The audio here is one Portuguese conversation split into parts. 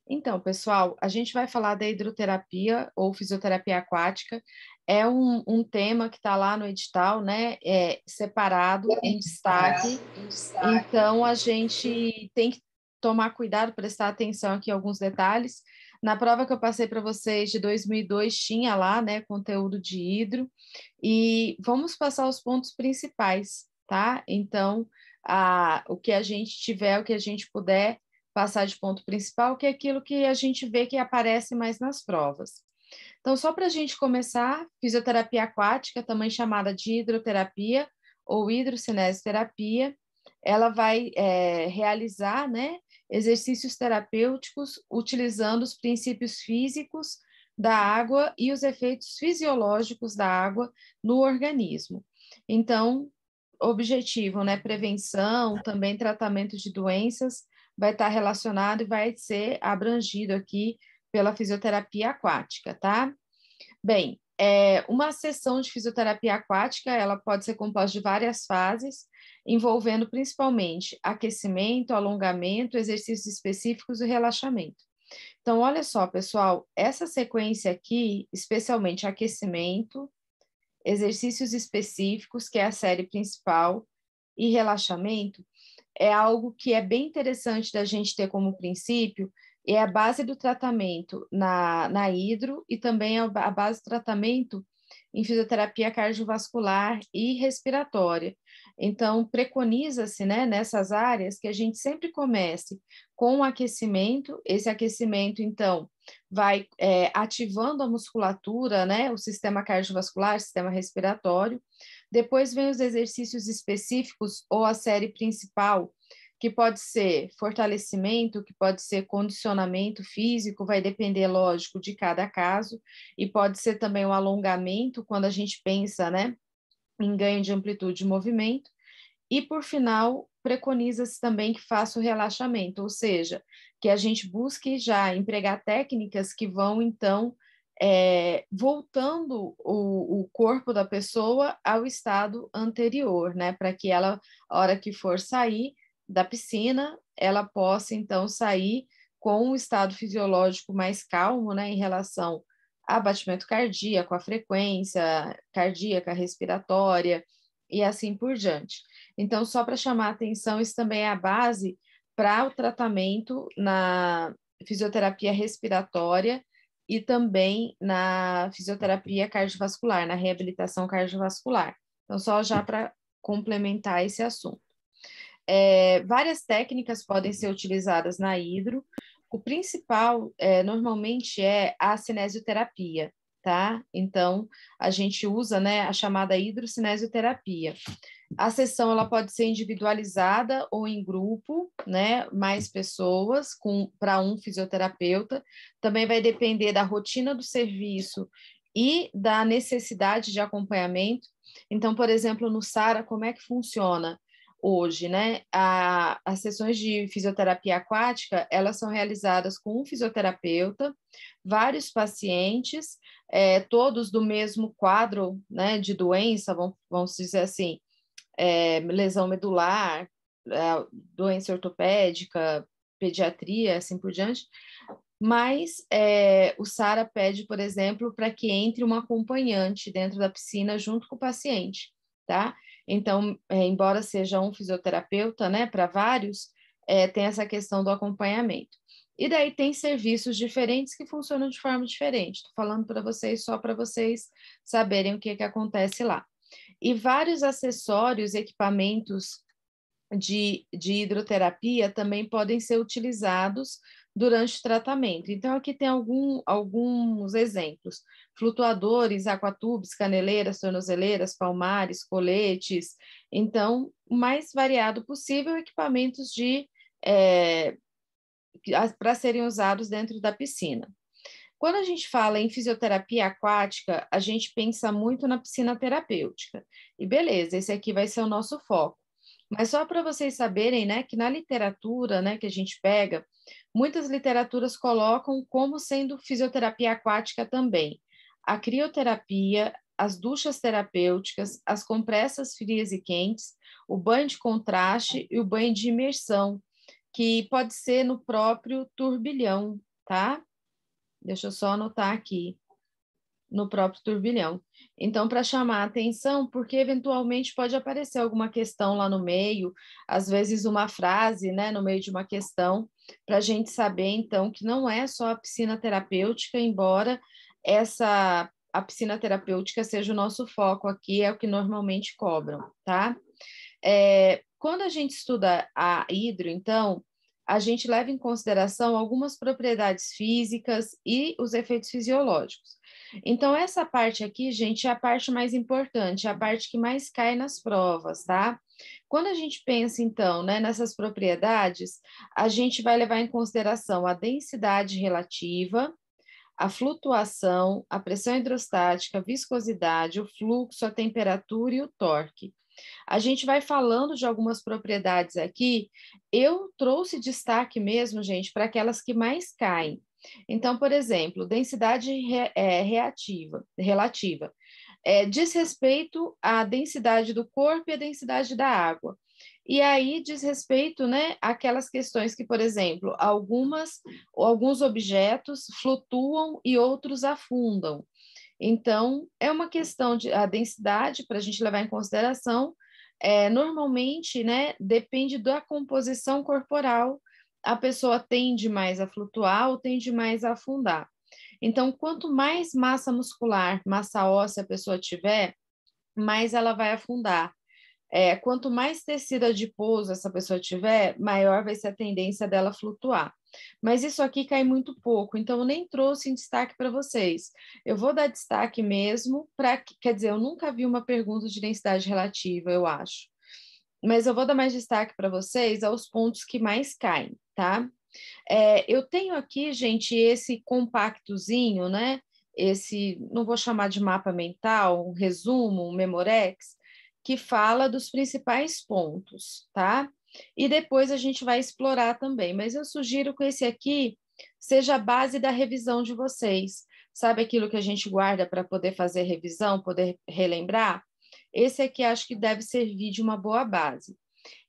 Então, pessoal, a gente vai falar da hidroterapia ou fisioterapia aquática. É um tema que está lá no edital, né? É separado, em destaque. Então, a gente tem que tomar cuidado, prestar atenção aqui em alguns detalhes. Na prova que eu passei para vocês de 2002, tinha lá, né, conteúdo de hidro. E vamos passar os pontos principais, tá? Então, o que a gente tiver, o que a gente puder passar de ponto principal, que é aquilo que a gente vê que aparece mais nas provas. Então, só para a gente começar, fisioterapia aquática, também chamada de hidroterapia ou hidrocinese-terapia, ela vai realizar, né, exercícios terapêuticos utilizando os princípios físicos da água e os efeitos fisiológicos da água no organismo. Então, objetivo, né, prevenção, também tratamento de doenças, vai estar relacionado e vai ser abrangido aqui pela fisioterapia aquática, tá? Bem, uma sessão de fisioterapia aquática, ela pode ser composta de várias fases, envolvendo principalmente aquecimento, alongamento, exercícios específicos e relaxamento. Então, olha só, pessoal, essa sequência aqui, especialmente aquecimento, exercícios específicos, que é a série principal, e relaxamento, é algo que é bem interessante da gente ter como princípio, e é a base do tratamento na hidro e também a base do tratamento em fisioterapia cardiovascular e respiratória. Então, preconiza-se, né, nessas áreas que a gente sempre comece com o aquecimento, esse aquecimento, então, vai ativando a musculatura, né, o sistema cardiovascular, sistema respiratório. Depois vem os exercícios específicos ou a série principal, que pode ser fortalecimento, que pode ser condicionamento físico, vai depender, lógico, de cada caso, e pode ser também o alongamento, quando a gente pensa, né, em ganho de amplitude de movimento. E, por final, preconiza-se também que faça o relaxamento, ou seja, que a gente busque já empregar técnicas que vão, então, voltando o corpo da pessoa ao estado anterior, né? Para que ela, a hora que for sair da piscina, ela possa, então, sair com um estado fisiológico mais calmo, né? Em relação a batimento cardíaco, a frequência cardíaca, respiratória e assim por diante. Então, só para chamar a atenção, isso também é a base para o tratamento na fisioterapia respiratória e também na fisioterapia cardiovascular, na reabilitação cardiovascular. Então, só já para complementar esse assunto. Várias técnicas podem ser utilizadas na hidro. O principal, normalmente, é a cinesioterapia, tá? Então, a gente usa, né, a chamada hidrocinesioterapia. A sessão ela pode ser individualizada ou em grupo, né? Mais pessoas para um fisioterapeuta. Também vai depender da rotina do serviço e da necessidade de acompanhamento. Então, por exemplo, no SARA, como é que funciona hoje, né? As sessões de fisioterapia aquática, elas são realizadas com um fisioterapeuta, vários pacientes, todos do mesmo quadro, né, de doença, vamos dizer assim, lesão medular, doença ortopédica, pediatria, assim por diante, mas o SARA pede, por exemplo, para que entre um acompanhante dentro da piscina junto com o paciente, tá? Então, embora seja um fisioterapeuta, né, para vários, tem essa questão do acompanhamento. E daí tem serviços diferentes que funcionam de forma diferente. Estou falando para vocês só para vocês saberem o que acontece lá. E vários acessórios, equipamentos de hidroterapia também podem ser utilizados durante o tratamento. Então, aqui tem alguns exemplos: flutuadores, aquatubes, caneleiras, tornozeleiras, palmares, coletes. Então, o mais variado possível, equipamentos para serem usados dentro da piscina. Quando a gente fala em fisioterapia aquática, a gente pensa muito na piscina terapêutica. E beleza, esse aqui vai ser o nosso foco. Mas só para vocês saberem, né, que na literatura, né, que a gente pega, muitas literaturas colocam como sendo fisioterapia aquática também a crioterapia, as duchas terapêuticas, as compressas frias e quentes, o banho de contraste e o banho de imersão, que pode ser no próprio turbilhão, tá? Deixa eu só anotar aqui no próprio turbilhão. Então, para chamar a atenção, porque eventualmente pode aparecer alguma questão lá no meio, às vezes uma frase, né, no meio de uma questão, para a gente saber, então, que não é só a piscina terapêutica, embora a piscina terapêutica seja o nosso foco aqui, é o que normalmente cobram, tá? Quando a gente estuda a hidro, então, a gente leva em consideração algumas propriedades físicas e os efeitos fisiológicos. Então, essa parte aqui, gente, é a parte mais importante, é a parte que mais cai nas provas, tá? Quando a gente pensa, então, né, nessas propriedades, a gente vai levar em consideração a densidade relativa, a flutuação, a pressão hidrostática, a viscosidade, o fluxo, a temperatura e o torque. A gente vai falando de algumas propriedades aqui. Eu trouxe destaque mesmo, gente, para aquelas que mais caem. Então, por exemplo, densidade relativa. Diz respeito à densidade do corpo e à densidade da água. E aí diz respeito, né, àquelas questões que, por exemplo, alguns objetos flutuam e outros afundam. Então, é uma questão de a densidade para a gente levar em consideração. Normalmente, né, depende da composição corporal, a pessoa tende mais a flutuar ou tende mais a afundar. Então, quanto mais massa muscular, massa óssea a pessoa tiver, mais ela vai afundar. Quanto mais tecido adiposo essa pessoa tiver, maior vai ser a tendência dela flutuar. Mas isso aqui cai muito pouco, então eu nem trouxe em destaque para vocês. Eu vou dar destaque mesmo para, quer dizer, eu nunca vi uma pergunta de densidade relativa, eu acho. Mas eu vou dar mais destaque para vocês aos pontos que mais caem, tá? Eu tenho aqui, gente, esse compactozinho, né? Esse, não vou chamar de mapa mental, um resumo, um memorex, que fala dos principais pontos, tá? E depois a gente vai explorar também, mas eu sugiro que esse aqui seja a base da revisão de vocês. Sabe aquilo que a gente guarda para poder fazer revisão, poder relembrar? Esse aqui acho que deve servir de uma boa base.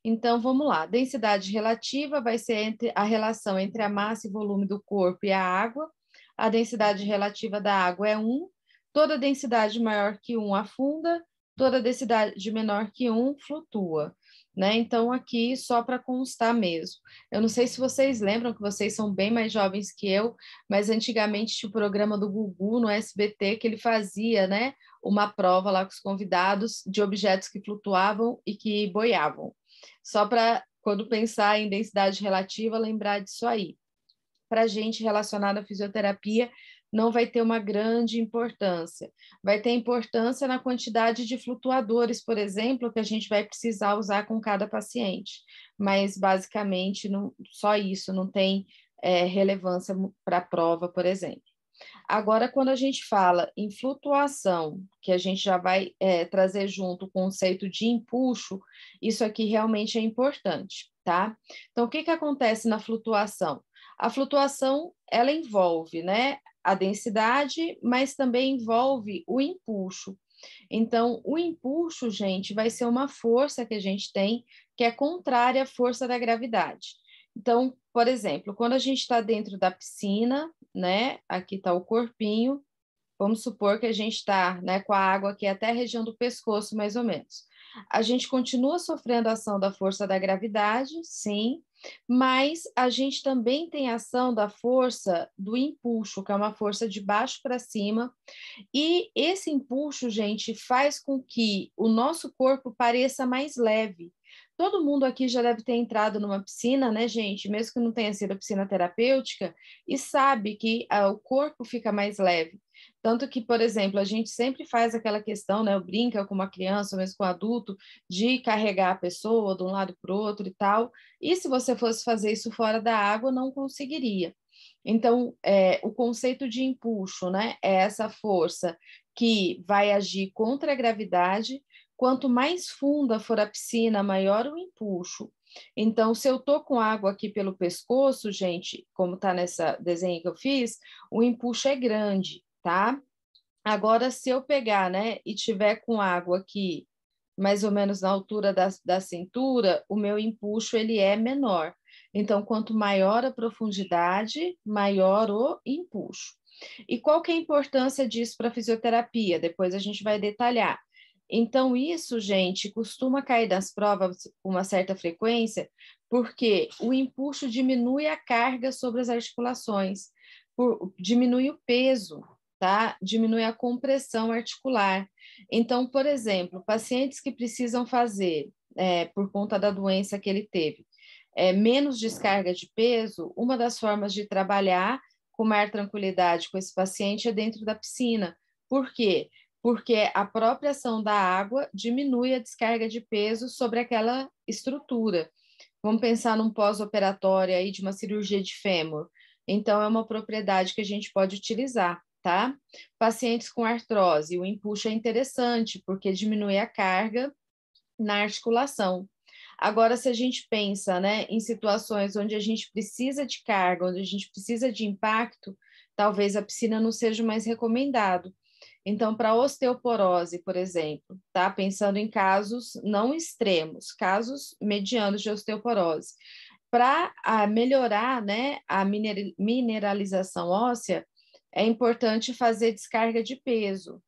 Então, vamos lá. Densidade relativa vai ser a relação entre a massa e volume do corpo e a água. A densidade relativa da água é 1. Toda densidade maior que 1 afunda, toda densidade menor que 1 flutua. Né? Então, aqui, só para constar mesmo. Eu não sei se vocês lembram, que vocês são bem mais jovens que eu, mas antigamente tinha o programa do Gugu no SBT, que ele fazia, né, uma prova lá com os convidados de objetos que flutuavam e que boiavam. Só para, quando pensar em densidade relativa, lembrar disso aí. Para a gente relacionada à fisioterapia, não vai ter uma grande importância. Vai ter importância na quantidade de flutuadores, por exemplo, que a gente vai precisar usar com cada paciente. Mas, basicamente, só isso, não tem relevância para a prova, por exemplo. Agora, quando a gente fala em flutuação, que a gente já vai trazer junto o conceito de empuxo, isso aqui realmente é importante, tá? Então, o que que acontece na flutuação? A flutuação, ela envolve, né, a densidade, mas também envolve o empuxo. Então, o empuxo, gente, vai ser uma força que a gente tem que é contrária à força da gravidade. Então, por exemplo, quando a gente está dentro da piscina, né? Aqui está o corpinho. Vamos supor que a gente está, né, com a água aqui até a região do pescoço, mais ou menos. A gente continua sofrendo a ação da força da gravidade, sim, mas a gente também tem a ação da força do empuxo, que é uma força de baixo para cima, e esse empuxo, gente, faz com que o nosso corpo pareça mais leve. Todo mundo aqui já deve ter entrado numa piscina, né, gente? Mesmo que não tenha sido a piscina terapêutica, e sabe que o corpo fica mais leve. Tanto que, por exemplo, a gente sempre faz aquela questão, né? Brinca com uma criança, ou mesmo com um adulto, de carregar a pessoa de um lado para o outro e tal. E se você fosse fazer isso fora da água, não conseguiria. Então, o conceito de empuxo, né, é essa força que vai agir contra a gravidade. Quanto mais funda for a piscina, maior o empuxo. Então, se eu tô com água aqui pelo pescoço, gente, como está nessa desenho que eu fiz, o empuxo é grande, tá? Agora, se eu pegar, né, e tiver com água aqui, mais ou menos na altura da cintura, o meu empuxo ele é menor. Então, quanto maior a profundidade, maior o empuxo. E qual que é a importância disso para a fisioterapia? Depois a gente vai detalhar. Então, isso, gente, costuma cair das provas com uma certa frequência, porque o empuxo diminui a carga sobre as articulações, diminui o peso, tá? Diminui a compressão articular. Então, por exemplo, pacientes que precisam fazer, por conta da doença que ele teve, menos descarga de peso, uma das formas de trabalhar com maior tranquilidade com esse paciente é dentro da piscina. Por quê? Porque a própria ação da água diminui a descarga de peso sobre aquela estrutura. Vamos pensar num pós-operatório aí de uma cirurgia de fêmur. Então, é uma propriedade que a gente pode utilizar, tá? Pacientes com artrose, o empuxo é interessante, porque diminui a carga na articulação. Agora, se a gente pensa, né, em situações onde a gente precisa de carga, onde a gente precisa de impacto, talvez a piscina não seja o mais recomendado. Então, para osteoporose, por exemplo, tá? Pensando em casos não extremos, casos medianos de osteoporose. Para melhorar, né, a mineralização óssea, é importante fazer descarga de peso.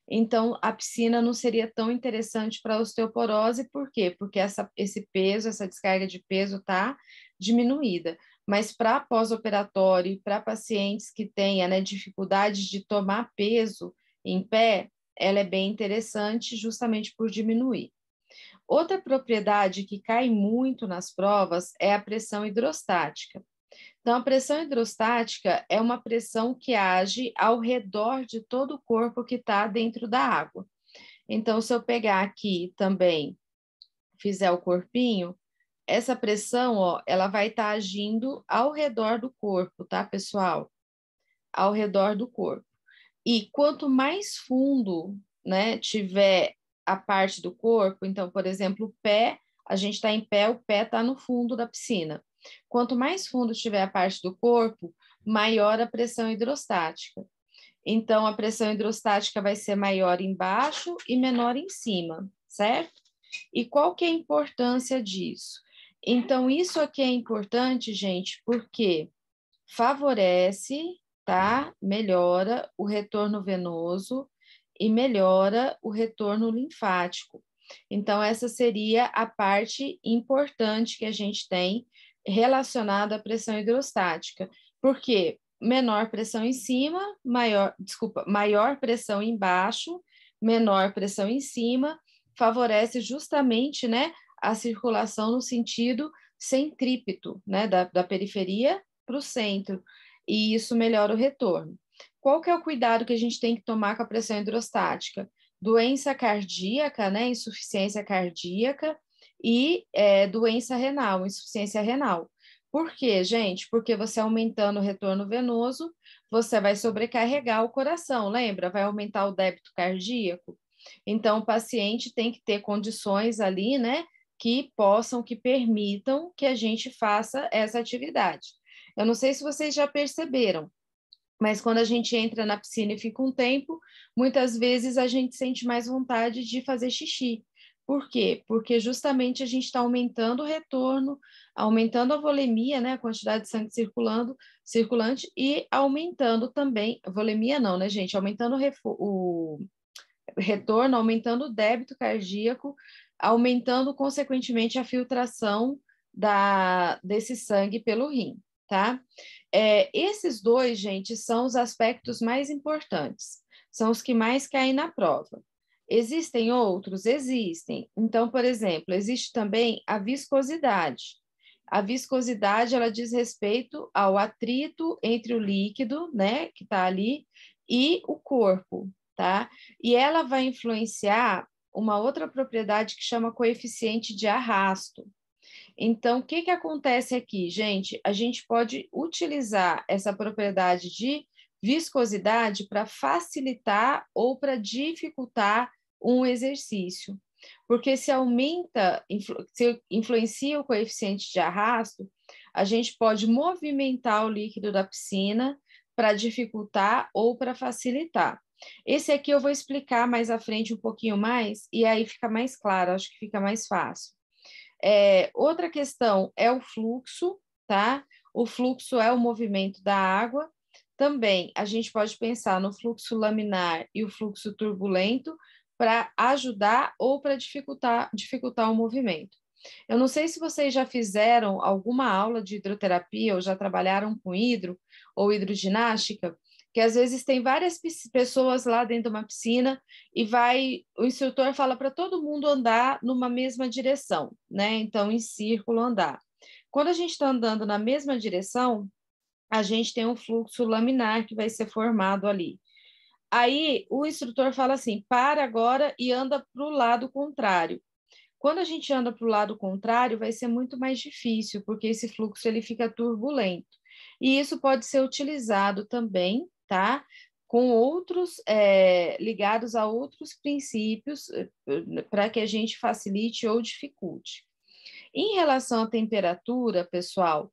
Então, a piscina não seria tão interessante para a osteoporose, por quê? Porque esse peso, essa descarga de peso está diminuída. Mas para pós-operatório, para pacientes que tenham, né, dificuldade de tomar peso em pé, ela é bem interessante justamente por diminuir. Outra propriedade que cai muito nas provas é a pressão hidrostática. Então, a pressão hidrostática é uma pressão que age ao redor de todo o corpo que está dentro da água. Então, se eu pegar aqui também, fizer o corpinho, essa pressão, ó, ela vai estar agindo ao redor do corpo, tá, pessoal? Ao redor do corpo. E quanto mais fundo, né, tiver a parte do corpo, então, por exemplo, o pé, a gente está em pé, o pé está no fundo da piscina. Quanto mais fundo tiver a parte do corpo, maior a pressão hidrostática. Então, a pressão hidrostática vai ser maior embaixo e menor em cima, certo? E qual que é a importância disso? Então, isso aqui é importante, gente, porque favorece, tá? Melhora o retorno venoso e melhora o retorno linfático. Então, essa seria a parte importante que a gente tem relacionada à pressão hidrostática. Por quê? Menor pressão em cima, maior pressão embaixo, menor pressão em cima, favorece justamente, né, a circulação no sentido centrípeto, né, da periferia para o centro, e isso melhora o retorno. Qual que é o cuidado que a gente tem que tomar com a pressão hidrostática? Doença cardíaca, né, insuficiência cardíaca e doença renal, insuficiência renal. Por quê, gente? Porque você aumentando o retorno venoso, você vai sobrecarregar o coração, lembra? Vai aumentar o débito cardíaco. Então, o paciente tem que ter condições ali, né, que permitam que a gente faça essa atividade. Eu não sei se vocês já perceberam, mas quando a gente entra na piscina e fica um tempo, muitas vezes a gente sente mais vontade de fazer xixi. Por quê? Porque justamente a gente está aumentando o retorno, aumentando a volemia, né, a quantidade de sangue circulante e aumentando também, volemia não, né, gente? Aumentando o retorno, aumentando o débito cardíaco, aumentando consequentemente a filtração desse sangue pelo rim, tá? Esses dois, gente, são os aspectos mais importantes, são os que mais caem na prova. Existem outros? Existem. Então, por exemplo, existe também a viscosidade. A viscosidade, ela diz respeito ao atrito entre o líquido, né, que está ali, e o corpo, tá? E ela vai influenciar uma outra propriedade que chama coeficiente de arrasto. Então, o que acontece aqui, gente? A gente pode utilizar essa propriedade de viscosidade para facilitar ou para dificultar um exercício. Porque se influencia o coeficiente de arrasto, a gente pode movimentar o líquido da piscina para dificultar ou para facilitar. Esse aqui eu vou explicar mais à frente um pouquinho mais, e aí fica mais claro, acho que fica mais fácil. Outra questão é o fluxo, tá? O fluxo é o movimento da água. Também a gente pode pensar no fluxo laminar e o fluxo turbulento para ajudar ou para dificultar o movimento. Eu não sei se vocês já fizeram alguma aula de hidroterapia ou já trabalharam com hidro ou hidroginástica, que às vezes tem várias pessoas lá dentro de uma piscina e o instrutor fala para todo mundo andar numa mesma direção, né? Então, em círculo andar. Quando a gente está andando na mesma direção, a gente tem um fluxo laminar que vai ser formado ali. Aí o instrutor fala assim: para agora e anda para o lado contrário. Quando a gente anda para o lado contrário, vai ser muito mais difícil, porque esse fluxo ele fica turbulento. E isso pode ser utilizado também, tá? Com outros, ligados a outros princípios, para que a gente facilite ou dificulte. Em relação à temperatura, pessoal,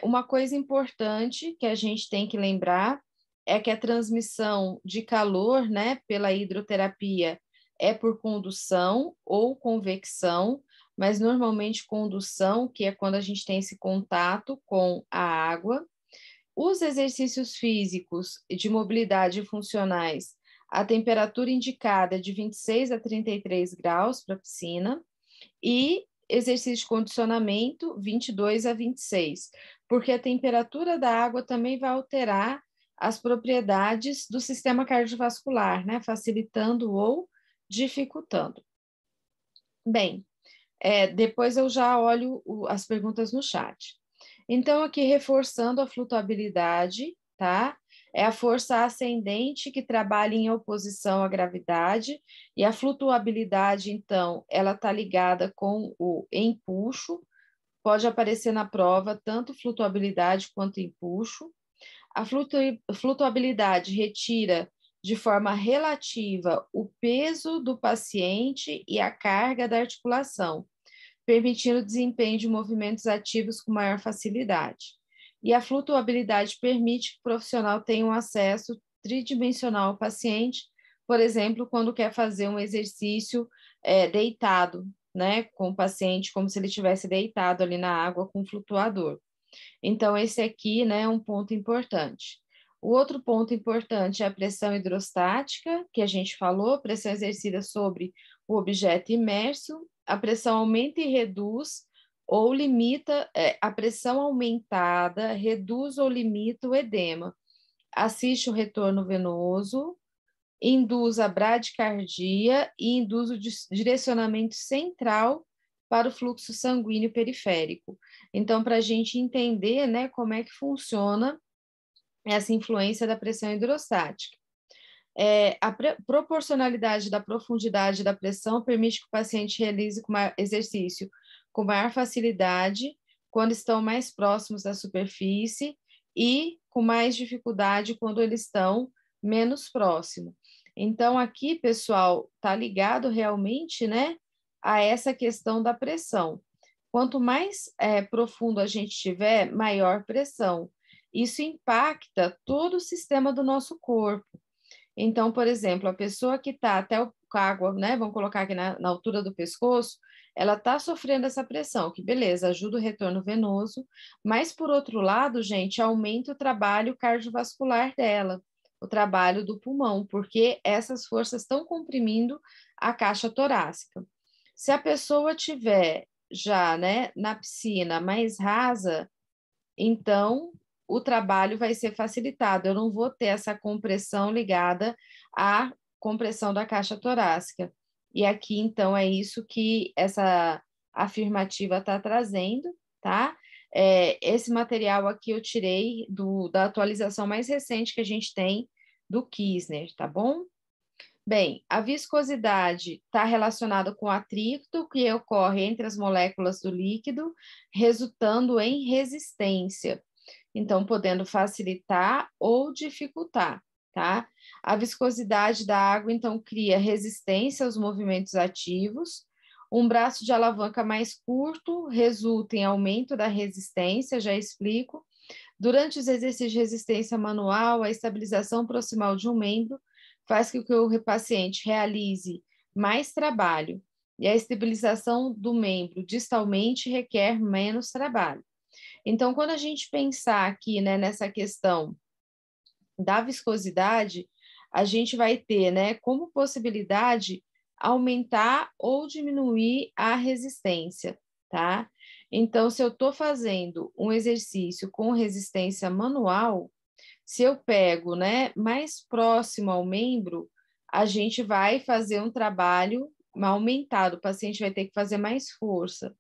uma coisa importante que a gente tem que lembrar é que a transmissão de calor, né, pela hidroterapia é por condução ou convecção, mas normalmente condução, que é quando a gente tem esse contato com a água. Os exercícios físicos de mobilidade funcionais, a temperatura indicada é de 26 a 33 graus para a piscina, e exercício de condicionamento 22 a 26, porque a temperatura da água também vai alterar as propriedades do sistema cardiovascular, né? Facilitando ou dificultando. Bem, depois eu já olho as perguntas no chat. Então, aqui reforçando a flutuabilidade, tá? É a força ascendente que trabalha em oposição à gravidade, e a flutuabilidade, então, ela está ligada com o empuxo, pode aparecer na prova tanto flutuabilidade quanto empuxo. A flutuabilidade retira de forma relativa o peso do paciente e a carga da articulação, permitindo o desempenho de movimentos ativos com maior facilidade. E a flutuabilidade permite que o profissional tenha um acesso tridimensional ao paciente, por exemplo, quando quer fazer um exercício deitado, né, com o paciente, como se ele estivesse deitado ali na água com um flutuador. Então, esse aqui, né, é um ponto importante. O outro ponto importante é a pressão hidrostática, que a gente falou, pressão exercida sobre o objeto imerso. A pressão aumenta e reduz ou limita, a pressão aumentada reduz ou limita o edema, assiste o retorno venoso, induz a bradicardia e induz o direcionamento central para o fluxo sanguíneo periférico. Então, para a gente entender, né, como é que funciona essa influência da pressão hidrostática. A proporcionalidade da profundidade da pressão permite que o paciente realize exercício com maior facilidade quando estão mais próximos da superfície e com mais dificuldade quando eles estão menos próximos. Então, aqui, pessoal, está ligado realmente, né, a essa questão da pressão. Quanto mais profundo a gente tiver, maior pressão. Isso impacta todo o sistema do nosso corpo. Então, por exemplo, a pessoa que está até o água, né, vamos colocar aqui na altura do pescoço, ela está sofrendo essa pressão, que beleza, ajuda o retorno venoso, mas por outro lado, gente, aumenta o trabalho cardiovascular dela, o trabalho do pulmão, porque essas forças estão comprimindo a caixa torácica. Se a pessoa tiver já, né, na piscina mais rasa, então o trabalho vai ser facilitado. Eu não vou ter essa compressão ligada à compressão da caixa torácica. E aqui, então, é isso que essa afirmativa está trazendo, tá? Esse material aqui eu tirei da atualização mais recente que a gente tem do Kisner, tá bom? Bem, a viscosidade está relacionada com o atrito que ocorre entre as moléculas do líquido, resultando em resistência. Então, podendo facilitar ou dificultar, tá? A viscosidade da água, então, cria resistência aos movimentos ativos. Um braço de alavanca mais curto resulta em aumento da resistência, já explico. Durante os exercícios de resistência manual, a estabilização proximal de um membro faz com que o paciente realize mais trabalho, e a estabilização do membro distalmente requer menos trabalho. Então, quando a gente pensar aqui, né, nessa questão da viscosidade, a gente vai ter, né, como possibilidade aumentar ou diminuir a resistência, tá? Então, se eu estou fazendo um exercício com resistência manual, se eu pego, né, mais próximo ao membro, a gente vai fazer um trabalho aumentado, o paciente vai ter que fazer mais força.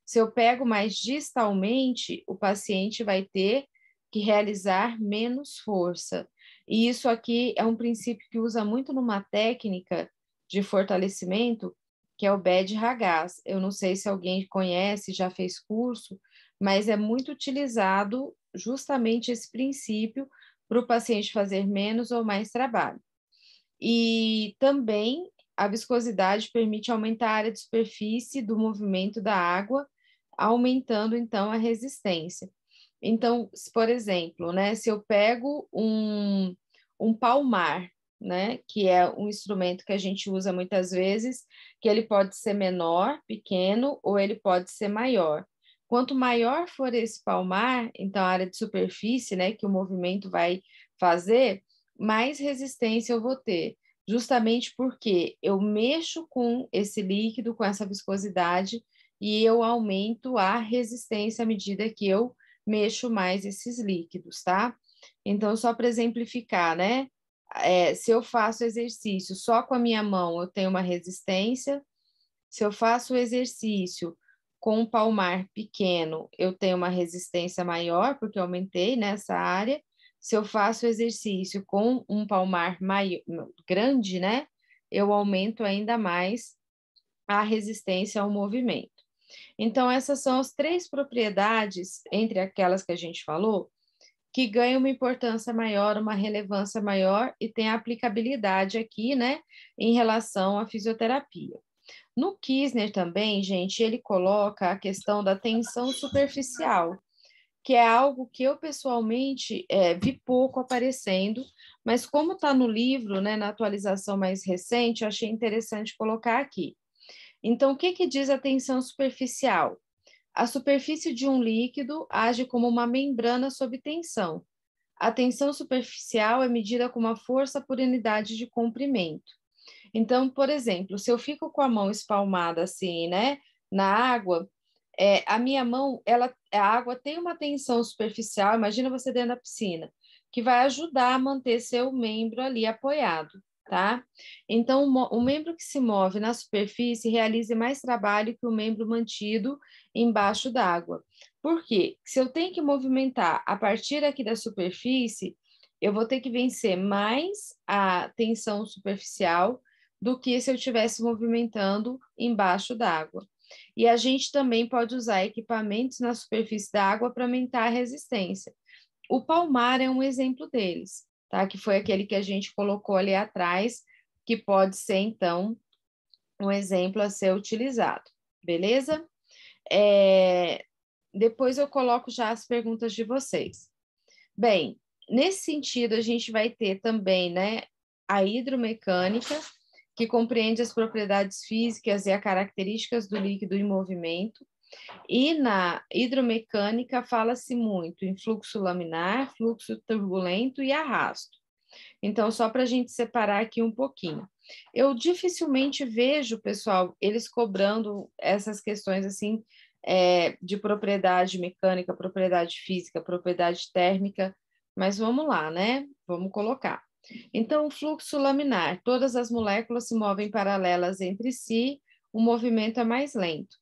Se eu pego mais distalmente, o paciente vai ter que realizar menos força. E isso aqui é um princípio que usa muito numa técnica de fortalecimento, que é o BED-Ragaz. Eu não sei se alguém conhece, já fez curso, mas é muito utilizado justamente esse princípio para o paciente fazer menos ou mais trabalho. E também a viscosidade permite aumentar a área de superfície do movimento da água, aumentando então a resistência. Então, por exemplo, né, se eu pego um palmar, né, que é um instrumento que a gente usa muitas vezes, que ele pode ser menor, pequeno, ou ele pode ser maior. Quanto maior for esse palmar, então a área de superfície, né, que o movimento vai fazer, mais resistência eu vou ter, justamente porque eu mexo com esse líquido, com essa viscosidade, e eu aumento a resistência à medida que eu mexo mais esses líquidos, tá? Então, só para exemplificar, né? Se eu faço exercício só com a minha mão, eu tenho uma resistência. Se eu faço o exercício com um palmar pequeno, eu tenho uma resistência maior, porque eu aumentei nessa área. Se eu faço exercício com um palmar maior, grande, né? Eu aumento ainda mais a resistência ao movimento. Então, essas são as três propriedades, entre aquelas que a gente falou, que ganham uma importância maior, uma relevância maior e tem aplicabilidade aqui, né, em relação à fisioterapia. No Kisner também, gente, ele coloca a questão da tensão superficial, que é algo que eu pessoalmente vi pouco aparecendo, mas como está no livro, né, na atualização mais recente, eu achei interessante colocar aqui. Então, o que que diz a tensão superficial? A superfície de um líquido age como uma membrana sob tensão. A tensão superficial é medida como a força por unidade de comprimento. Então, por exemplo, se eu fico com a mão espalmada assim, né, na água, a minha mão, a água tem uma tensão superficial, imagina você dentro da piscina, que vai ajudar a manter seu membro ali apoiado, tá? Então, o membro que se move na superfície realiza mais trabalho que o membro mantido embaixo d'água. Por quê? Se eu tenho que movimentar a partir aqui da superfície, eu vou ter que vencer mais a tensão superficial do que se eu estivesse movimentando embaixo d'água. E a gente também pode usar equipamentos na superfície da água para aumentar a resistência. O palmar é um exemplo deles, tá? Que foi aquele que a gente colocou ali atrás, que pode ser, então, um exemplo a ser utilizado, beleza? Depois eu coloco já as perguntas de vocês. Bem, nesse sentido, a gente vai ter também, né, a hidromecânica, que compreende as propriedades físicas e as características do líquido em movimento. E na hidromecânica fala-se muito em fluxo laminar, fluxo turbulento e arrasto. Então, só para a gente separar aqui um pouquinho. Eu dificilmente vejo, pessoal, eles cobrando essas questões assim de propriedade mecânica, propriedade física, propriedade térmica, mas vamos lá, né? Vamos colocar. Então, o fluxo laminar, todas as moléculas se movem paralelas entre si, o movimento é mais lento.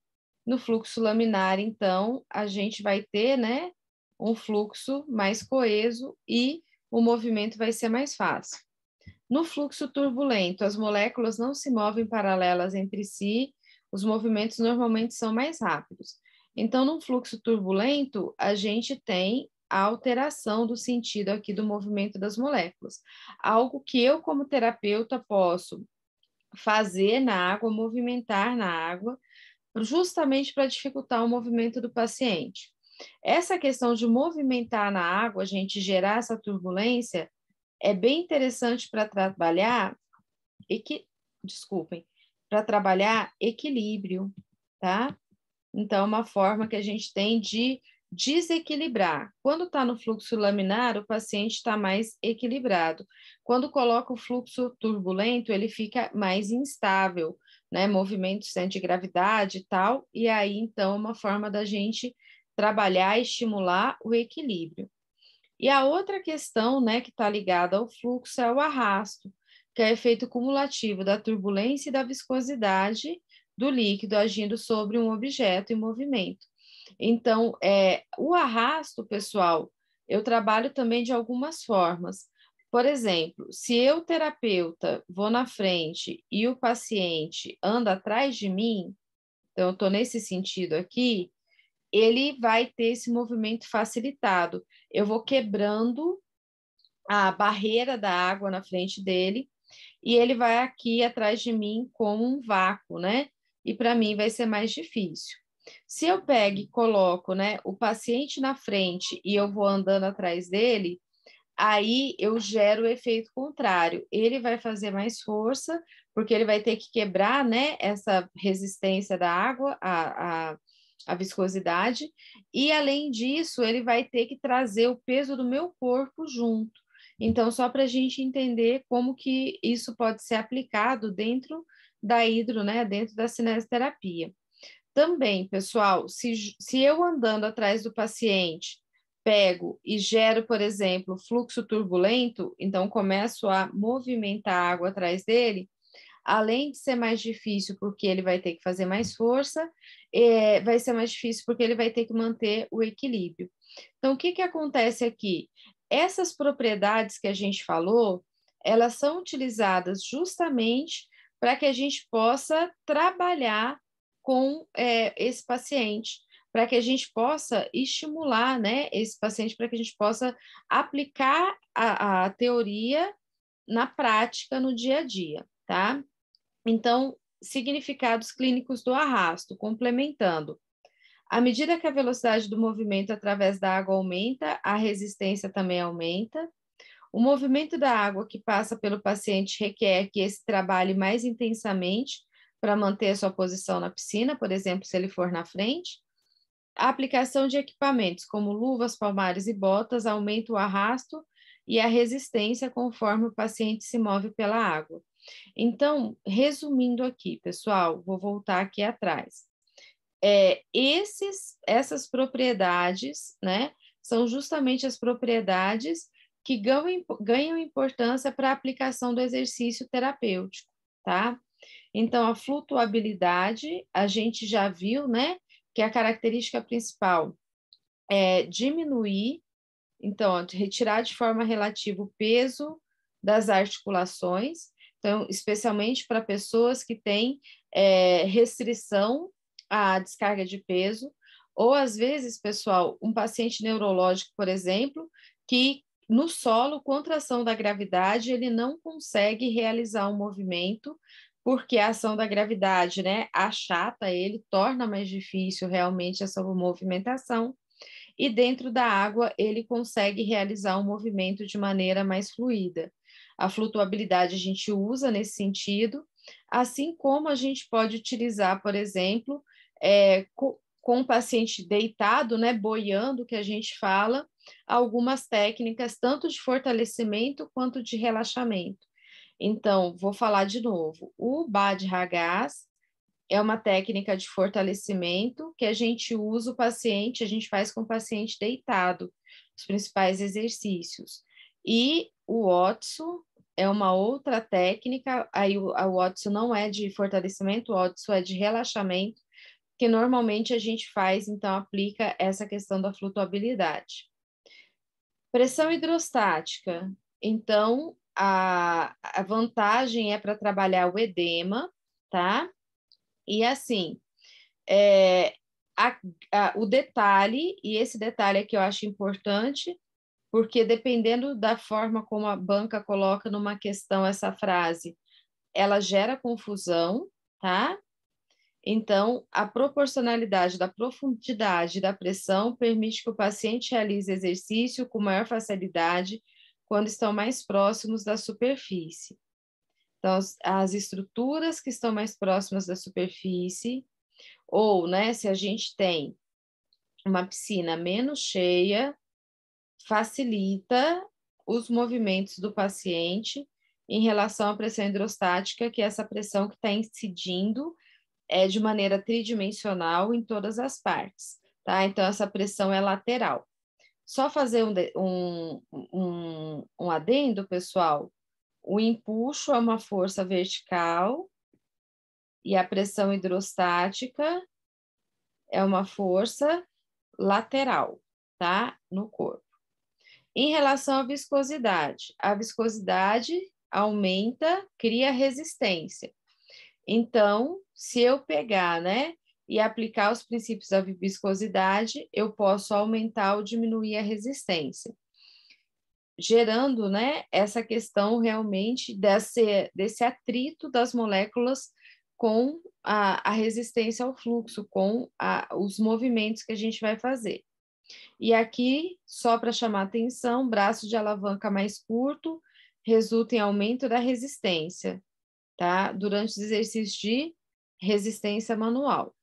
No fluxo laminar, então, a gente vai ter, né, um fluxo mais coeso e o movimento vai ser mais fácil. No fluxo turbulento, as moléculas não se movem paralelas entre si, os movimentos normalmente são mais rápidos. Então, no fluxo turbulento, a gente tem a alteração do sentido aqui do movimento das moléculas. Algo que eu, como terapeuta, posso fazer na água, movimentar na água, justamente para dificultar o movimento do paciente. Essa questão de movimentar na água, a gente gerar essa turbulência, é bem interessante para trabalhar, para trabalhar equilíbrio, tá? Então, é uma forma que a gente tem de Desequilibrar. Quando está no fluxo laminar, o paciente está mais equilibrado. Quando coloca o fluxo turbulento, ele fica mais instável, né? Movimentos antigravidade e tal, e aí, então, é uma forma da gente trabalhar e estimular o equilíbrio. E a outra questão, né, que está ligada ao fluxo é o arrasto, que é o efeito cumulativo da turbulência e da viscosidade do líquido agindo sobre um objeto em movimento. Então, o arrasto, pessoal, eu trabalho também de algumas formas. Por exemplo, se eu, terapeuta, vou na frente e o paciente anda atrás de mim, então eu estou nesse sentido aqui, ele vai ter esse movimento facilitado. Eu vou quebrando a barreira da água na frente dele e ele vai aqui atrás de mim como um vácuo, né? E para mim vai ser mais difícil. Se eu pego e coloco, né, o paciente na frente e eu vou andando atrás dele, aí eu gero o efeito contrário. Ele vai fazer mais força, porque ele vai ter que quebrar, né, essa resistência da água, a viscosidade, e além disso, ele vai ter que trazer o peso do meu corpo junto. Então, só para a gente entender como que isso pode ser aplicado dentro da hidro, né, dentro da cinesioterapia. Também, pessoal, se eu andando atrás do paciente pego e gero, por exemplo, fluxo turbulento, então começo a movimentar a água atrás dele, além de ser mais difícil porque ele vai ter que fazer mais força, vai ser mais difícil porque ele vai ter que manter o equilíbrio. Então, o que que acontece aqui? Essas propriedades que a gente falou, elas são utilizadas justamente para que a gente possa trabalhar com esse paciente, para que a gente possa estimular, né, esse paciente, para que a gente possa aplicar a teoria na prática, no dia a dia, tá? Então, significados clínicos do arrasto, complementando. À medida que a velocidade do movimento através da água aumenta, a resistência também aumenta. O movimento da água que passa pelo paciente requer que esse trabalhe mais intensamente para manter a sua posição na piscina, por exemplo, se ele for na frente. A aplicação de equipamentos como luvas, palmares e botas aumenta o arrasto e a resistência conforme o paciente se move pela água. Então, resumindo aqui, pessoal, vou voltar aqui atrás. Essas propriedades, né, são justamente as propriedades que ganham importância para a aplicação do exercício terapêutico, tá? Então, a flutuabilidade, a gente já viu, né, que a característica principal é diminuir, então, retirar de forma relativa o peso das articulações, então, especialmente para pessoas que têm restrição à descarga de peso, ou às vezes, pessoal, um paciente neurológico, por exemplo, que no solo, contra a ação da gravidade, ele não consegue realizar um movimento, porque a ação da gravidade, né, achata ele, torna mais difícil realmente essa movimentação, e dentro da água ele consegue realizar um movimento de maneira mais fluida. A flutuabilidade a gente usa nesse sentido, assim como a gente pode utilizar, por exemplo, com o paciente deitado, né, boiando, que a gente fala, algumas técnicas tanto de fortalecimento quanto de relaxamento. Então, vou falar de novo. O Bad-Ragaz é uma técnica de fortalecimento que a gente usa o paciente, a gente faz com o paciente deitado, os principais exercícios. E o Otsu é uma outra técnica, aí o Otsu não é de fortalecimento, o Otsu é de relaxamento, que normalmente a gente faz, então aplica essa questão da flutuabilidade. Pressão hidrostática. Então, a vantagem é para trabalhar o edema, tá? E assim, é, o detalhe, e esse detalhe aqui eu acho importante, porque dependendo da forma como a banca coloca numa questão essa frase, ela gera confusão, tá? Então, a proporcionalidade da profundidade da pressão permite que o paciente realize exercício com maior facilidade quando estão mais próximos da superfície. Então, as estruturas que estão mais próximas da superfície, ou, né, se a gente tem uma piscina menos cheia facilita os movimentos do paciente em relação à pressão hidrostática, que é essa pressão que está incidindo de maneira tridimensional em todas as partes, tá? Então, essa pressão é lateral. Só fazer um adendo, pessoal. O empuxo é uma força vertical e a pressão hidrostática é uma força lateral, tá? No corpo. Em relação à viscosidade, a viscosidade aumenta, cria resistência. Então, se eu pegar, né, e aplicar os princípios da viscosidade, eu posso aumentar ou diminuir a resistência, gerando, né, essa questão realmente desse atrito das moléculas com a resistência ao fluxo, com os movimentos que a gente vai fazer. E aqui, só para chamar atenção, braço de alavanca mais curto resulta em aumento da resistência, tá? Durante os exercícios de resistência manual.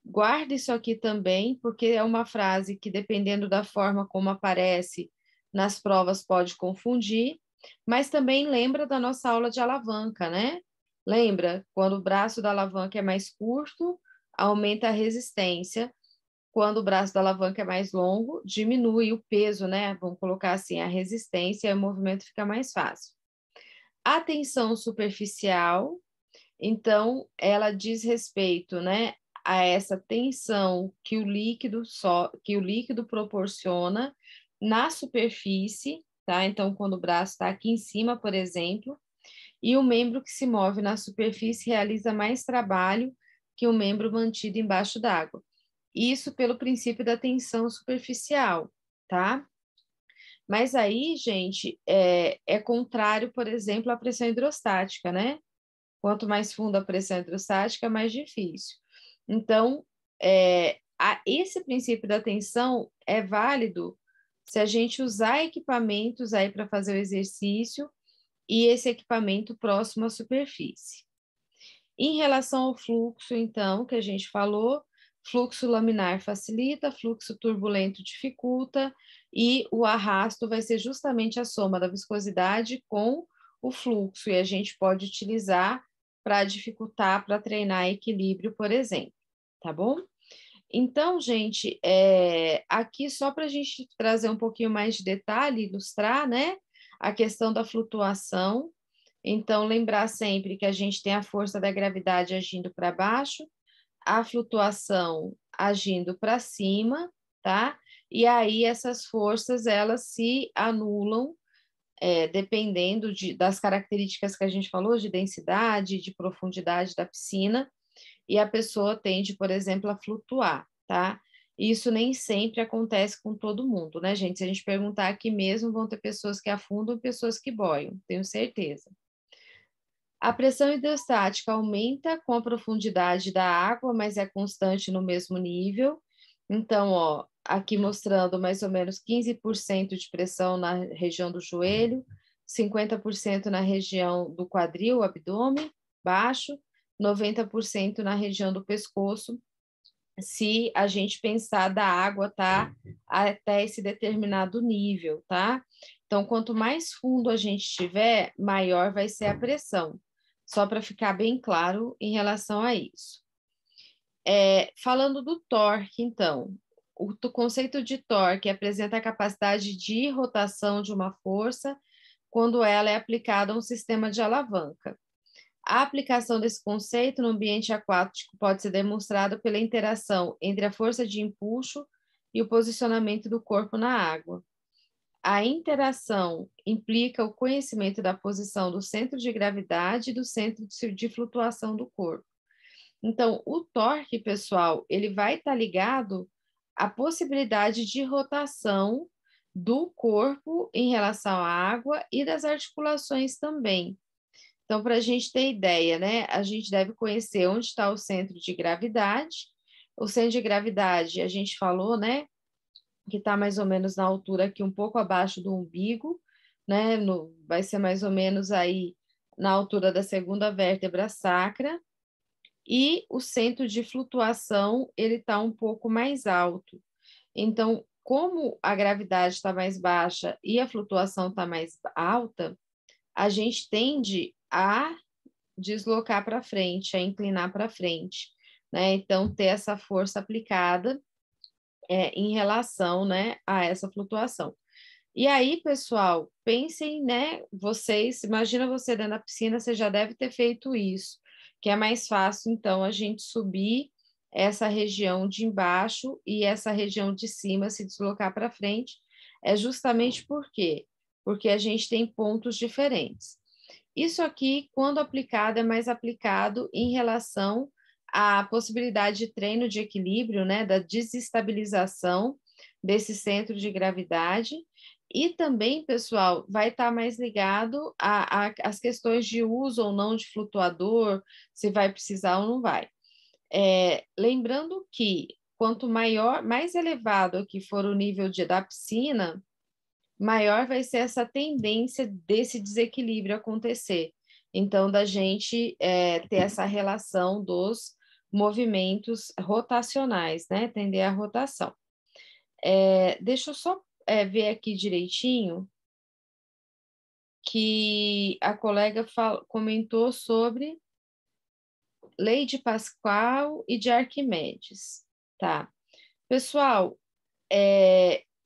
Guarde isso aqui também, porque é uma frase que, dependendo da forma como aparece nas provas, pode confundir, mas também lembra da nossa aula de alavanca, né? Lembra? Quando o braço da alavanca é mais curto, aumenta a resistência. Quando o braço da alavanca é mais longo, diminui o peso, né? Vamos colocar assim, a resistência e o movimento fica mais fácil. A tensão superficial, então, ela diz respeito, né, a essa tensão que o líquido proporciona na superfície, tá? Então, quando o braço está aqui em cima, por exemplo, e o membro que se move na superfície realiza mais trabalho que o membro mantido embaixo d'água. Isso pelo princípio da tensão superficial, tá? Mas aí, gente, é contrário, por exemplo, à pressão hidrostática, né? Quanto mais funda a pressão hidrostática, mais difícil. Então, esse princípio da tensão é válido se a gente usar equipamentos aí para fazer o exercício e esse equipamento próximo à superfície. Em relação ao fluxo, então, que a gente falou, fluxo laminar facilita, fluxo turbulento dificulta, e o arrasto vai ser justamente a soma da viscosidade com o fluxo, e a gente pode utilizar para dificultar, para treinar equilíbrio, por exemplo, tá bom? Então, gente, aqui só para a gente trazer um pouquinho mais de detalhe, ilustrar, né, a questão da flutuação. Então, lembrar sempre que a gente tem a força da gravidade agindo para baixo, a flutuação agindo para cima, tá? E aí essas forças, elas se anulam, dependendo das características que a gente falou, de densidade, de profundidade da piscina, e a pessoa tende, por exemplo, a flutuar, tá? Isso nem sempre acontece com todo mundo, né, gente? Se a gente perguntar aqui mesmo, vão ter pessoas que afundam e pessoas que boiam, tenho certeza. A pressão hidrostática aumenta com a profundidade da água, mas é constante no mesmo nível. Então, ó, aqui mostrando mais ou menos 15% de pressão na região do joelho, 50% na região do quadril, abdômen, baixo, 90% na região do pescoço, se a gente pensar da água tá até esse determinado nível, tá? Então, quanto mais fundo a gente tiver, maior vai ser a pressão. Só para ficar bem claro em relação a isso. Falando do torque, então, o conceito de torque apresenta a capacidade de rotação de uma força quando ela é aplicada a um sistema de alavanca. A aplicação desse conceito no ambiente aquático pode ser demonstrada pela interação entre a força de empuxo e o posicionamento do corpo na água. A interação implica o conhecimento da posição do centro de gravidade e do centro de flutuação do corpo. Então, o torque, pessoal, ele vai estar ligado à possibilidade de rotação do corpo em relação à água e das articulações também. Então, para a gente ter ideia, né, a gente deve conhecer onde está o centro de gravidade. O centro de gravidade, a gente falou, né, que está mais ou menos na altura aqui, um pouco abaixo do umbigo, né, vai ser mais ou menos aí na altura da segunda vértebra sacra, e o centro de flutuação, ele está um pouco mais alto. Então, como a gravidade está mais baixa e a flutuação está mais alta, a gente tende a deslocar para frente, a inclinar para frente, né? Então, ter essa força aplicada em relação, né, a essa flutuação. E aí, pessoal, pensem, né? Vocês, imagina você dentro da piscina, você já deve ter feito isso, que é mais fácil, então, a gente subir essa região de embaixo e essa região de cima se deslocar para frente. É justamente por quê? Porque a gente tem pontos diferentes. Isso aqui, quando aplicado, é mais aplicado em relação à possibilidade de treino de equilíbrio, né, da desestabilização desse centro de gravidade. E também, pessoal, vai estar mais ligado às questões de uso ou não de flutuador, se vai precisar ou não vai. Lembrando que quanto maior, mais elevado que for o nível da piscina, maior vai ser essa tendência desse desequilíbrio acontecer. Então, da gente ter essa relação dos movimentos rotacionais, né? Tender à rotação. Deixa eu só ver aqui direitinho que a colega comentou sobre lei de Pascal e de Arquimedes, tá? Pessoal,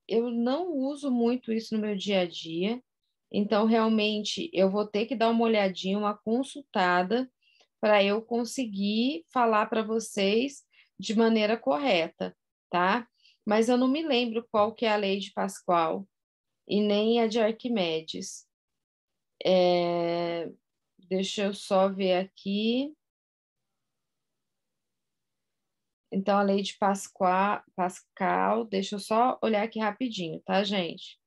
eu não uso muito isso no meu dia a dia, então realmente eu vou ter que dar uma olhadinha, uma consultada, para eu conseguir falar para vocês de maneira correta, tá? Mas eu não me lembro qual que é a lei de Pascal e nem a de Arquimedes. Deixa eu só ver aqui. Então, a lei de Pascal, deixa eu só olhar aqui rapidinho, tá, gente?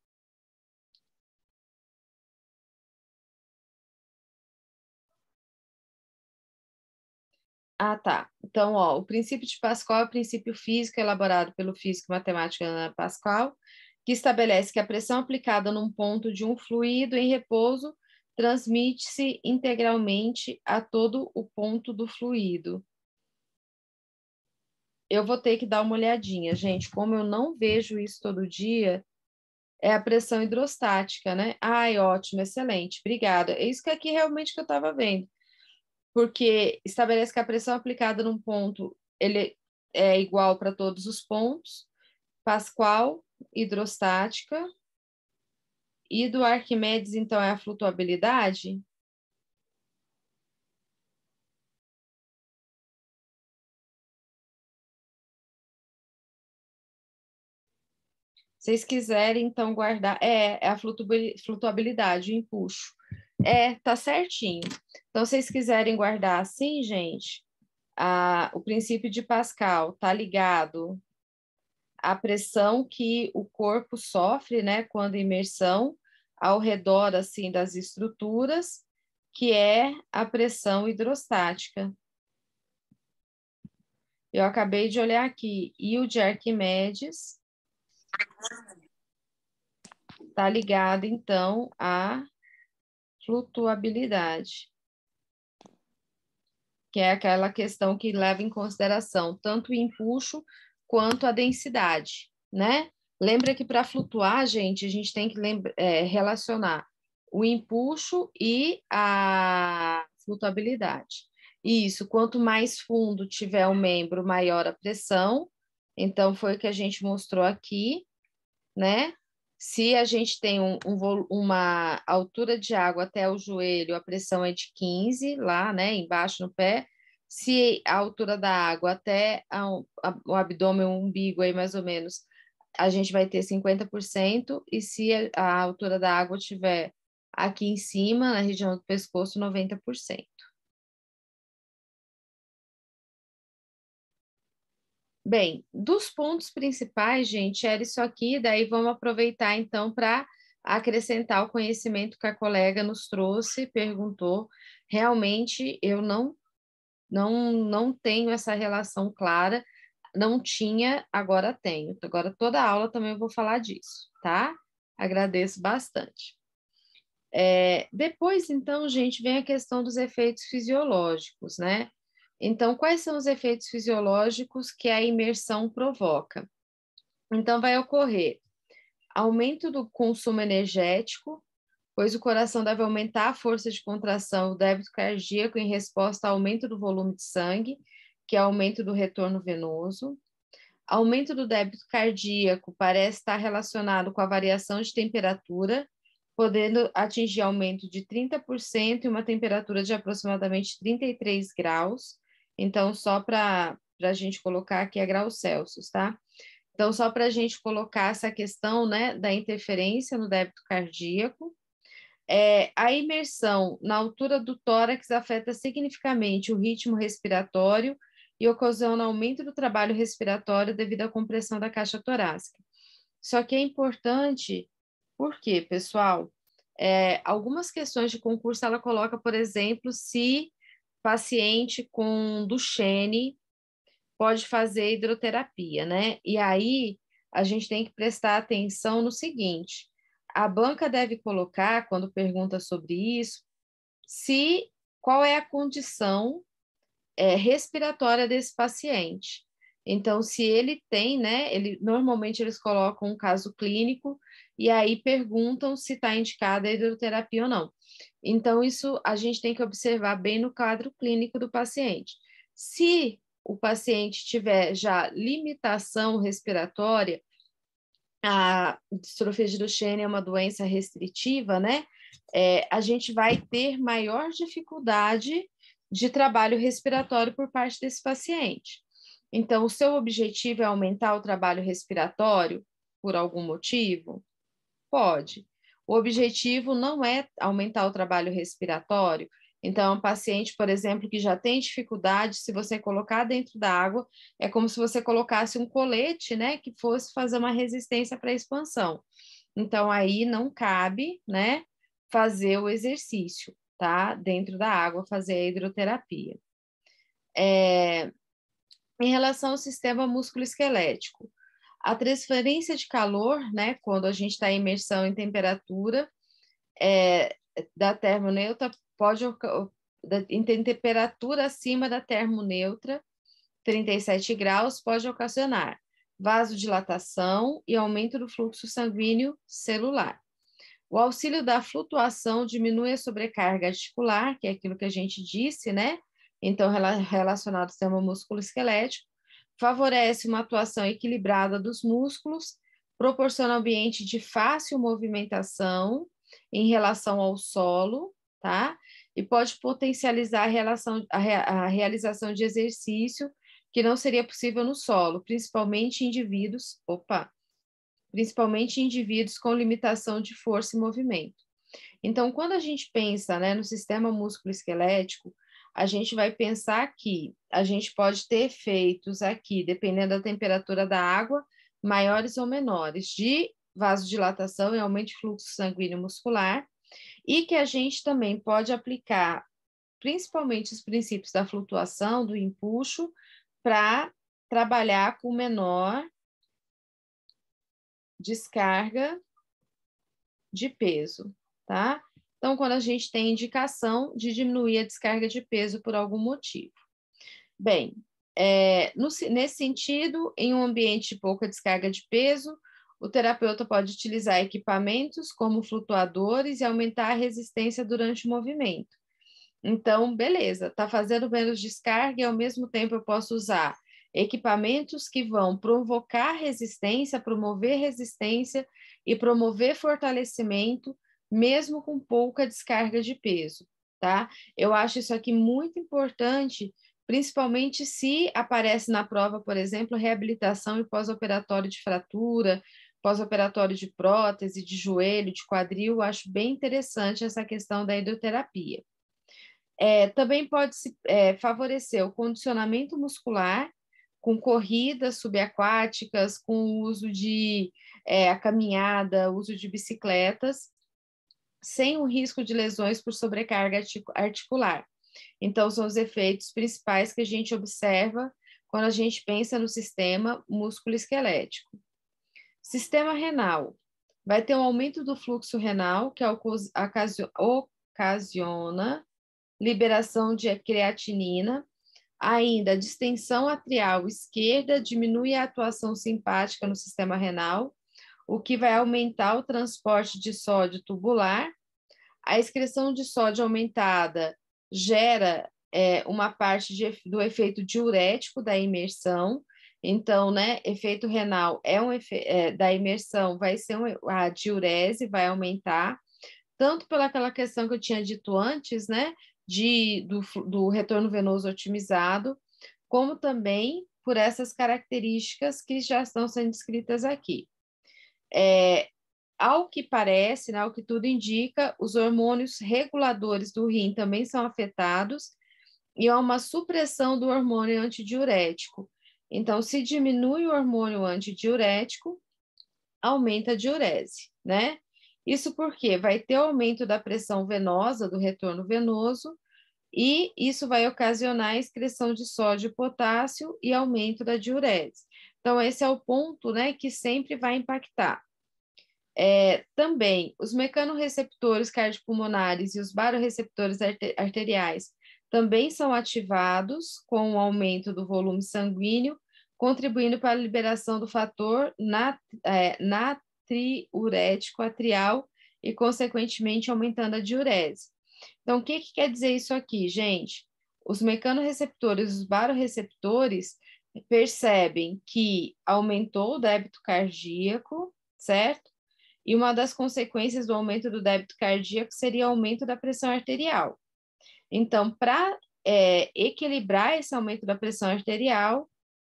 Ah, tá. Então, ó, o princípio de Pascal é o princípio físico elaborado pelo físico e matemático Ana Pascal, que estabelece que a pressão aplicada num ponto de um fluido em repouso transmite-se integralmente a todo o ponto do fluido. Eu vou ter que dar uma olhadinha, gente, como eu não vejo isso todo dia, é a pressão hidrostática, né? Ai, ótimo, excelente, obrigada. É isso que aqui realmente que eu estava vendo, porque estabelece que a pressão aplicada num ponto, ele é igual para todos os pontos, Pascal, hidrostática, e do Arquimedes, então, é a flutuabilidade? Se vocês quiserem, então, guardar. É a flutuabilidade, o empuxo. Tá certinho. Então, se vocês quiserem guardar assim, gente, o princípio de Pascal está ligado à pressão que o corpo sofre, né, quando imersão ao redor, assim, das estruturas, que é a pressão hidrostática. Eu acabei de olhar aqui, e o de Arquimedes está ligado, então, à flutuabilidade, que é aquela questão que leva em consideração tanto o empuxo quanto a densidade, né? Lembra que para flutuar, gente, a gente tem que relacionar o empuxo e a flutuabilidade. Isso, quanto mais fundo tiver o membro, maior a pressão. Então, foi o que a gente mostrou aqui, né? Se a gente tem uma altura de água até o joelho, a pressão é de 15 lá, né, embaixo no pé. Se a altura da água até o abdômen, o umbigo aí mais ou menos, a gente vai ter 50%, e se a altura da água estiver aqui em cima, na região do pescoço, 90%. Bem, dos pontos principais, gente, era isso aqui, daí vamos aproveitar então para acrescentar o conhecimento que a colega nos trouxe, perguntou. Realmente eu não tenho essa relação clara, não tinha, agora tenho. Agora toda aula também eu vou falar disso, tá? Agradeço bastante. Depois, então, gente, vem a questão dos efeitos fisiológicos, né? Então, quais são os efeitos fisiológicos que a imersão provoca? Então, vai ocorrer aumento do consumo energético, pois o coração deve aumentar a força de contração, o débito cardíaco em resposta ao aumento do volume de sangue, que é aumento do retorno venoso. Aumento do débito cardíaco parece estar relacionado com a variação de temperatura, podendo atingir aumento de 30% e uma temperatura de aproximadamente 33 graus. Então, só para a gente colocar aqui é graus Celsius, tá? Então, só para a gente colocar essa questão, né, da interferência no débito cardíaco. A imersão na altura do tórax afeta significativamente o ritmo respiratório e ocasiona aumento do trabalho respiratório devido à compressão da caixa torácica. Só que é importante, por quê, pessoal? Algumas questões de concurso ela coloca, por exemplo, se paciente com Duchenne pode fazer hidroterapia, né? E aí a gente tem que prestar atenção no seguinte: a banca deve colocar, quando pergunta sobre isso, se qual é a condição respiratória desse paciente. Então, se ele tem, né? Normalmente eles colocam um caso clínico e aí perguntam se está indicada a hidroterapia ou não. Então, isso a gente tem que observar bem no quadro clínico do paciente. Se o paciente tiver já limitação respiratória, a distrofia de Duchenne é uma doença restritiva, né? A gente vai ter maior dificuldade de trabalho respiratório por parte desse paciente. Então, o seu objetivo é aumentar o trabalho respiratório por algum motivo? Pode. O objetivo não é aumentar o trabalho respiratório. Então, um paciente, por exemplo, que já tem dificuldade, se você colocar dentro da água, é como se você colocasse um colete, né, que fosse fazer uma resistência para a expansão. Então, aí não cabe, né, fazer o exercício, tá? Dentro da água, fazer a hidroterapia. Em relação ao sistema músculo-esquelético, a transferência de calor, né, quando a gente está em imersão em temperatura, da termoneutra em temperatura acima da termoneutra, 37 graus, pode ocasionar vasodilatação e aumento do fluxo sanguíneo celular. O auxílio da flutuação diminui a sobrecarga articular, que é aquilo que a gente disse, né? Então, relacionado ao sistema músculo-esquelético, favorece uma atuação equilibrada dos músculos, proporciona ambiente de fácil movimentação em relação ao solo, tá? E pode potencializar a realização de exercício que não seria possível no solo, principalmente em indivíduos com limitação de força e movimento. Então, quando a gente pensa, né, no sistema músculo-esquelético, a gente vai pensar que a gente pode ter efeitos aqui, dependendo da temperatura da água, maiores ou menores, de vasodilatação e aumento de fluxo sanguíneo muscular, e que a gente também pode aplicar, principalmente os princípios da flutuação, do empuxo, para trabalhar com menor descarga de peso, tá? Então, quando a gente tem indicação de diminuir a descarga de peso por algum motivo. Bem, nesse sentido, em um ambiente de pouca descarga de peso, o terapeuta pode utilizar equipamentos como flutuadores e aumentar a resistência durante o movimento. Então, beleza, está fazendo menos descarga e ao mesmo tempo eu posso usar equipamentos que vão provocar resistência, promover resistência e promover fortalecimento, mesmo com pouca descarga de peso, tá? Eu acho isso aqui muito importante, principalmente se aparece na prova, por exemplo, reabilitação e pós-operatório de fratura, pós-operatório de prótese, de joelho, de quadril, eu acho bem interessante essa questão da hidroterapia. Também pode favorecer o condicionamento muscular com corridas subaquáticas, com o uso de a caminhada, uso de bicicletas, sem o risco de lesões por sobrecarga articular. Então, são os efeitos principais que a gente observa quando a gente pensa no sistema músculo-esquelético. Sistema renal. Vai ter um aumento do fluxo renal, que ocasiona liberação de creatinina, Ainda, a distensão atrial esquerda diminui a atuação simpática no sistema renal, o que vai aumentar o transporte de sódio tubular. A excreção de sódio aumentada gera uma parte do efeito diurético da imersão. Então, né, efeito renal da imersão vai ser a diurese, vai aumentar, tanto pelaquela questão que eu tinha dito antes, né, do retorno venoso otimizado, como também por essas características que já estão sendo descritas aqui. Ao que parece, né, ao que tudo indica, os hormônios reguladores do rim também são afetados e há uma supressão do hormônio antidiurético. Então, se diminui o hormônio antidiurético, aumenta a diurese, né? Isso porque vai ter aumento da pressão venosa, do retorno venoso, e isso vai ocasionar a excreção de sódio e potássio e aumento da diurese. Então, esse é o ponto, né, que sempre vai impactar. Também, os mecanorreceptores cardiopulmonares e os barorreceptores arteriais também são ativados com o aumento do volume sanguíneo, contribuindo para a liberação do fator natriurético atrial e, consequentemente, aumentando a diurese. Então, o que quer dizer isso aqui, gente? Os mecanorreceptores e os barorreceptores percebem que aumentou o débito cardíaco, certo? E uma das consequências do aumento do débito cardíaco seria o aumento da pressão arterial. Então, para equilibrar esse aumento da pressão arterial,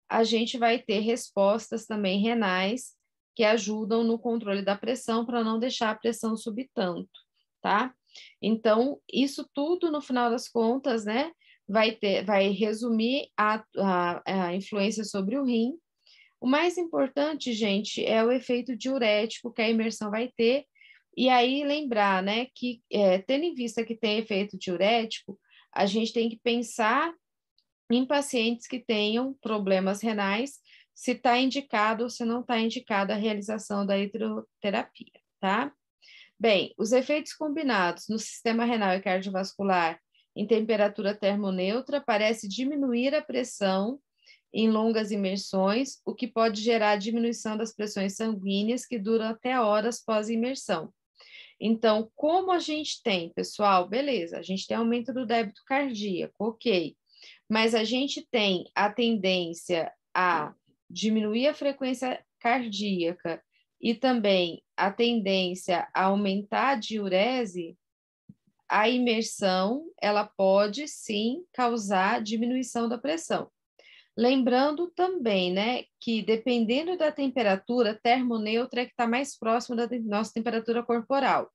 a gente vai ter respostas também renais que ajudam no controle da pressão para não deixar a pressão subir tanto, tá? Então, isso tudo, no final das contas, né, vai resumir a influência sobre o rim. O mais importante, gente, é o efeito diurético que a imersão vai ter. E aí lembrar, né, que tendo em vista que tem efeito diurético, a gente tem que pensar em pacientes que tenham problemas renais, se está indicado ou se não está indicada a realização da hidroterapia, tá? Bem, os efeitos combinados no sistema renal e cardiovascular em temperatura termoneutra parece diminuir a pressão em longas imersões, o que pode gerar diminuição das pressões sanguíneas que duram até horas pós-imersão. Então, como a gente tem, pessoal, beleza, a gente tem aumento do débito cardíaco, ok, mas a gente tem a tendência a diminuir a frequência cardíaca e também a tendência a aumentar a diurese, a imersão, ela pode sim causar diminuição da pressão. Lembrando também, né, que dependendo da temperatura, termoneutra é que está mais próximo da nossa temperatura corporal.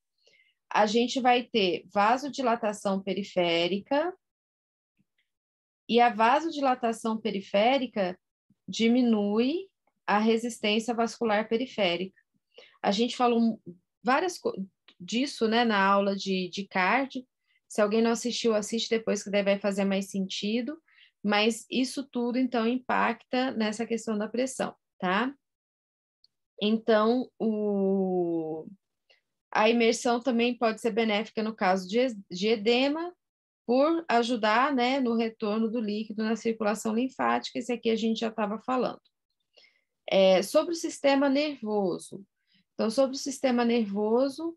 A gente vai ter vasodilatação periférica, e a vasodilatação periférica diminui a resistência vascular periférica. A gente falou várias disso, né, na aula de cardio. Se alguém não assistiu, assiste depois, que daí vai fazer mais sentido. Mas isso tudo, então, impacta nessa questão da pressão, tá? Então, a imersão também pode ser benéfica no caso de edema, por ajudar, né, no retorno do líquido na circulação linfática. Esse aqui a gente já estava falando. Sobre o sistema nervoso. Então, sobre o sistema nervoso,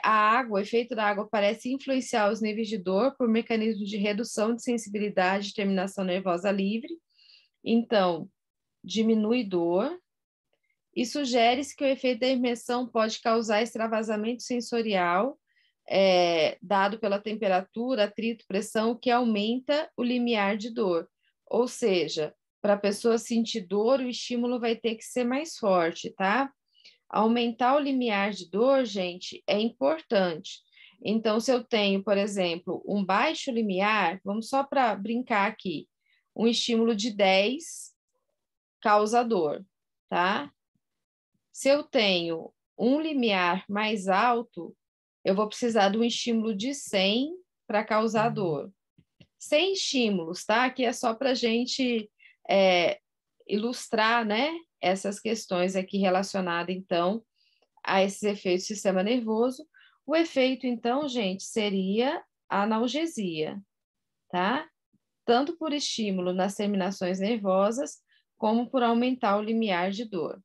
a água, o efeito da água parece influenciar os níveis de dor por mecanismo de redução de sensibilidade de terminação nervosa livre. Então, diminui dor. E sugere-se que o efeito da imersão pode causar extravasamento sensorial, dado pela temperatura, atrito, pressão, que aumenta o limiar de dor. Ou seja, para a pessoa sentir dor, o estímulo vai ter que ser mais forte, tá? Aumentar o limiar de dor, gente, é importante. Então, se eu tenho, por exemplo, um baixo limiar, vamos só para brincar aqui, um estímulo de 10 causa dor, tá? Se eu tenho um limiar mais alto, eu vou precisar de um estímulo de 100 para causar dor. 100 estímulos, tá? Aqui é só para a gente ilustrar, né, essas questões aqui relacionadas, então, a esses efeitos do sistema nervoso. O efeito, então, gente, seria a analgesia, tá? tanto por estímulo nas terminações nervosas, como por aumentar o limiar de dor.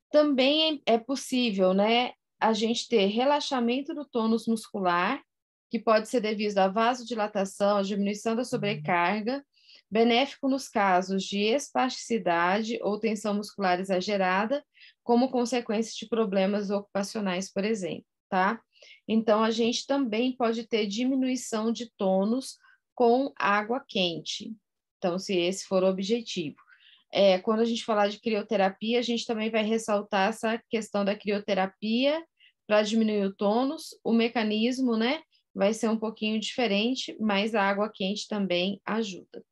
Também é possível, né, a gente ter relaxamento do tônus muscular, que pode ser devido à vasodilatação, à diminuição da sobrecarga, benéfico nos casos de espasticidade ou tensão muscular exagerada, como consequência de problemas ocupacionais, por exemplo, tá? Então, a gente também pode ter diminuição de tônus com água quente. Então, se esse for o objetivo. Quando a gente falar de crioterapia, a gente também vai ressaltar essa questão da crioterapia para diminuir o tônus. O mecanismo, né, vai ser um pouquinho diferente, mas a água quente também ajuda.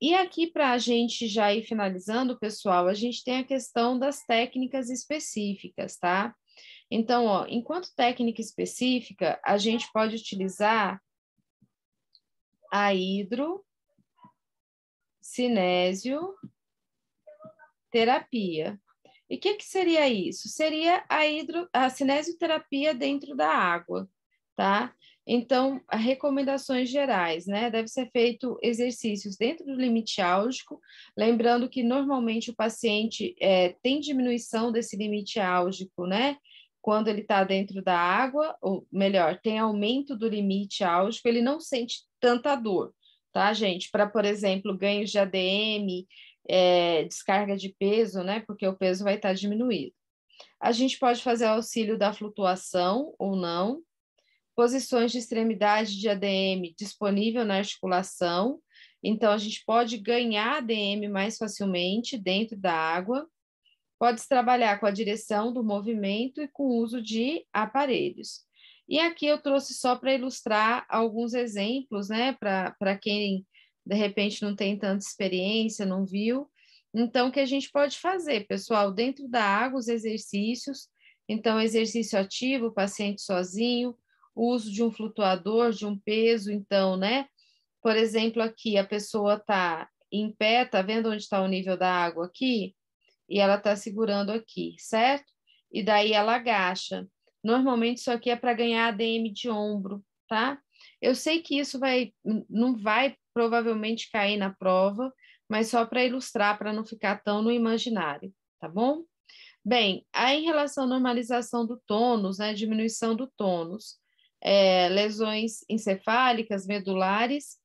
E aqui, para a gente já ir finalizando, pessoal, a gente tem a questão das técnicas específicas, tá? Então, ó, enquanto técnica específica, a gente pode utilizar a hidrocinésio terapia. E o que seria isso? Seria a cinesioterapia dentro da água, tá? Então, recomendações gerais, né? Deve ser feito exercícios dentro do limite álgico, lembrando que normalmente o paciente tem diminuição desse limite álgico, né? Quando ele está dentro da água, ou melhor, tem aumento do limite álgico, ele não sente tanta dor, tá, gente? Para, por exemplo, ganhos de ADM, descarga de peso, né? Porque o peso vai estar diminuído. A gente pode fazer auxílio da flutuação ou não, posições de extremidade de ADM disponível na articulação, então a gente pode ganhar ADM mais facilmente dentro da água. Pode-se trabalhar com a direção do movimento e com o uso de aparelhos. E aqui eu trouxe só para ilustrar alguns exemplos, né, para quem de repente não tem tanta experiência, não viu. Então, o que a gente pode fazer, pessoal, dentro da água, os exercícios. Então, exercício ativo, o paciente sozinho, o uso de um flutuador, de um peso, então, né? Por exemplo, aqui a pessoa está em pé, tá vendo onde está o nível da água aqui? E ela está segurando aqui, certo? E daí ela agacha. Normalmente isso aqui é para ganhar ADM de ombro, tá? Eu sei que isso não vai provavelmente cair na prova, mas só para ilustrar, para não ficar tão no imaginário, tá bom? Bem, aí em relação à normalização do tônus, né, diminuição do tônus, lesões encefálicas, medulares,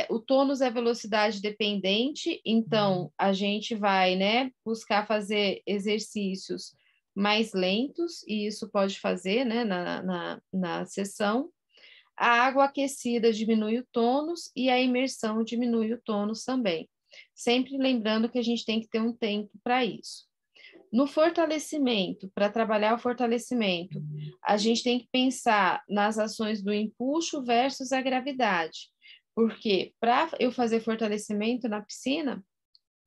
o tônus é velocidade dependente, então a gente vai, né, buscar fazer exercícios mais lentos, e isso pode fazer, né, na sessão. A água aquecida diminui o tônus e a imersão diminui o tônus também. Sempre lembrando que a gente tem que ter um tempo para isso. No fortalecimento, para trabalhar o fortalecimento, a gente tem que pensar nas ações do empuxo versus a gravidade. Porque para eu fazer fortalecimento na piscina,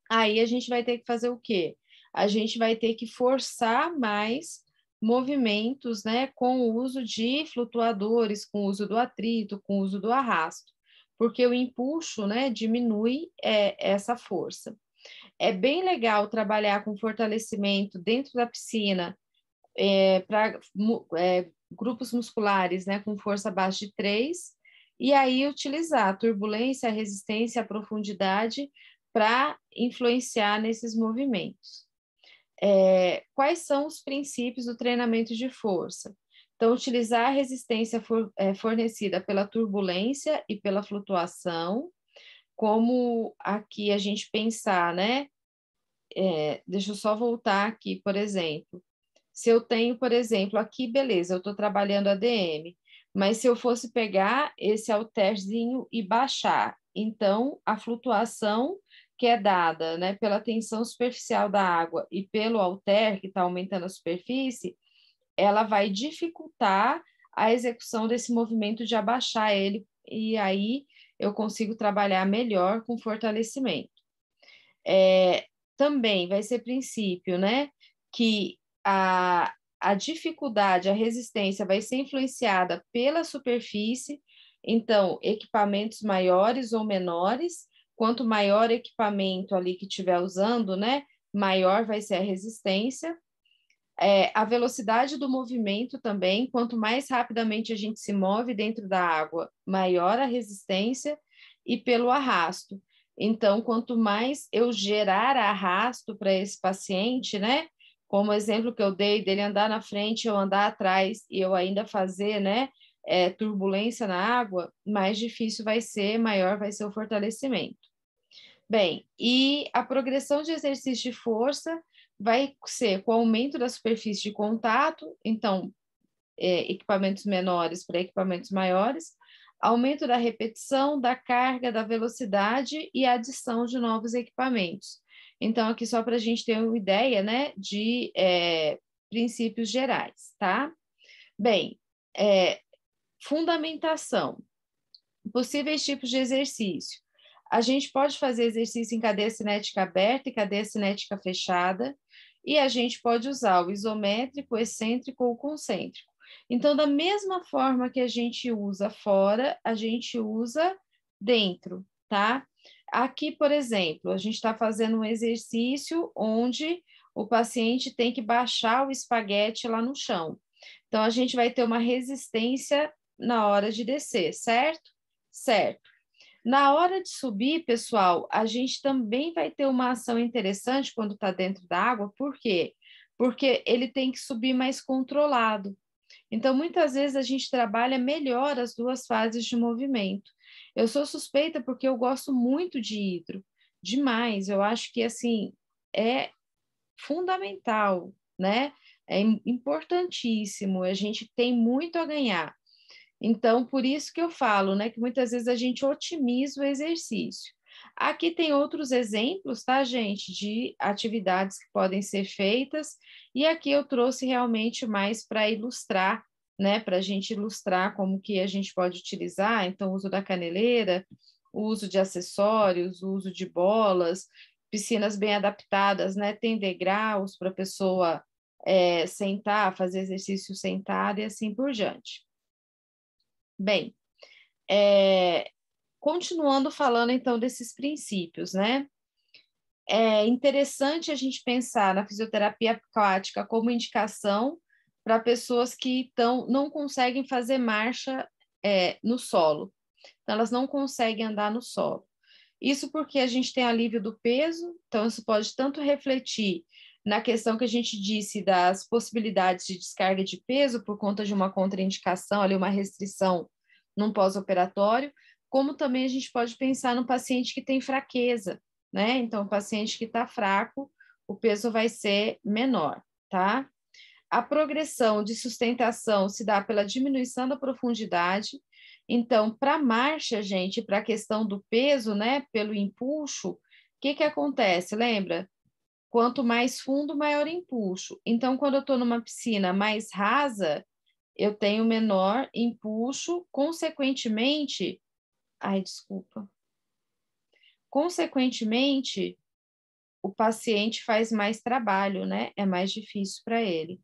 aí a gente vai ter que fazer o quê? A gente vai ter que forçar mais movimentos, né, com o uso de flutuadores, com o uso do atrito, com o uso do arrasto, porque o empuxo, né, diminui essa força. É bem legal trabalhar com fortalecimento dentro da piscina para grupos musculares, né, com força abaixo de 3, e aí utilizar a turbulência, a resistência, a profundidade para influenciar nesses movimentos. Quais são os princípios do treinamento de força? Então, utilizar a resistência fornecida pela turbulência e pela flutuação, como aqui a gente pensar, né? Deixa eu só voltar aqui, por exemplo. Se eu tenho, por exemplo, aqui, beleza, eu estou trabalhando ADM, mas se eu fosse pegar esse halterzinho e baixar, então a flutuação que é dada, né, pela tensão superficial da água e pelo halter, que está aumentando a superfície, ela vai dificultar a execução desse movimento de abaixar ele, e aí eu consigo trabalhar melhor com fortalecimento. Também vai ser princípio, né, que a dificuldade, a resistência vai ser influenciada pela superfície, então, equipamentos maiores ou menores, quanto maior equipamento ali que estiver usando, né, maior vai ser a resistência. A velocidade do movimento também, quanto mais rapidamente a gente se move dentro da água, maior a resistência. e pelo arrasto. Então, quanto mais eu gerar arrasto para esse paciente, né? Como o exemplo que eu dei dele andar na frente, eu andar atrás e eu ainda fazer, né? Turbulência na água, mais difícil vai ser, maior vai ser o fortalecimento. Bem, e a progressão de exercício de força vai ser com o aumento da superfície de contato, então, equipamentos menores para equipamentos maiores, aumento da repetição, da carga, da velocidade e adição de novos equipamentos. Então, aqui só para a gente ter uma ideia, né, de princípios gerais, tá? Bem, fundamentação. Possíveis tipos de exercício. A gente pode fazer exercício em cadeia cinética aberta e cadeia cinética fechada, e a gente pode usar o isométrico, o excêntrico ou o concêntrico. Então, da mesma forma que a gente usa fora, a gente usa dentro, tá? Aqui, por exemplo, a gente está fazendo um exercício onde o paciente tem que baixar o espaguete lá no chão. Então, a gente vai ter uma resistência na hora de descer, certo? Certo. Na hora de subir, pessoal, a gente também vai ter uma ação interessante quando está dentro da água, por quê? Porque ele tem que subir mais controlado. Então, muitas vezes a gente trabalha melhor as duas fases de movimento. Eu sou suspeita porque eu gosto muito de hidro, demais. Eu acho que, assim, é fundamental, né? É importantíssimo, a gente tem muito a ganhar. Então, por isso que eu falo, né, que muitas vezes a gente otimiza o exercício. Aqui tem outros exemplos, tá, gente, de atividades que podem ser feitas, e aqui eu trouxe realmente mais para ilustrar, né, para a gente ilustrar como que a gente pode utilizar, então, o uso da caneleira, o uso de acessórios, o uso de bolas, piscinas bem adaptadas, né, tem degraus para a pessoa sentar, fazer exercício sentado e assim por diante. Bem, continuando falando então desses princípios, né? É interessante a gente pensar na fisioterapia aquática como indicação para pessoas que não conseguem fazer marcha no solo. Então, elas não conseguem andar no solo. Isso porque a gente tem alívio do peso, então isso pode tanto refletir na questão que a gente disse das possibilidades de descarga de peso por conta de uma contraindicação, ali uma restrição num pós-operatório, como também a gente pode pensar no paciente que tem fraqueza, né? Então, o paciente que está fraco, o peso vai ser menor, tá? A progressão de sustentação se dá pela diminuição da profundidade. Então, para a marcha, gente, para a questão do peso, né, pelo empuxo, o que acontece? Lembra? Quanto mais fundo, maior empuxo. Então, quando eu estou numa piscina mais rasa, eu tenho menor empuxo, consequentemente, desculpa. Consequentemente, o paciente faz mais trabalho, né? É mais difícil para ele.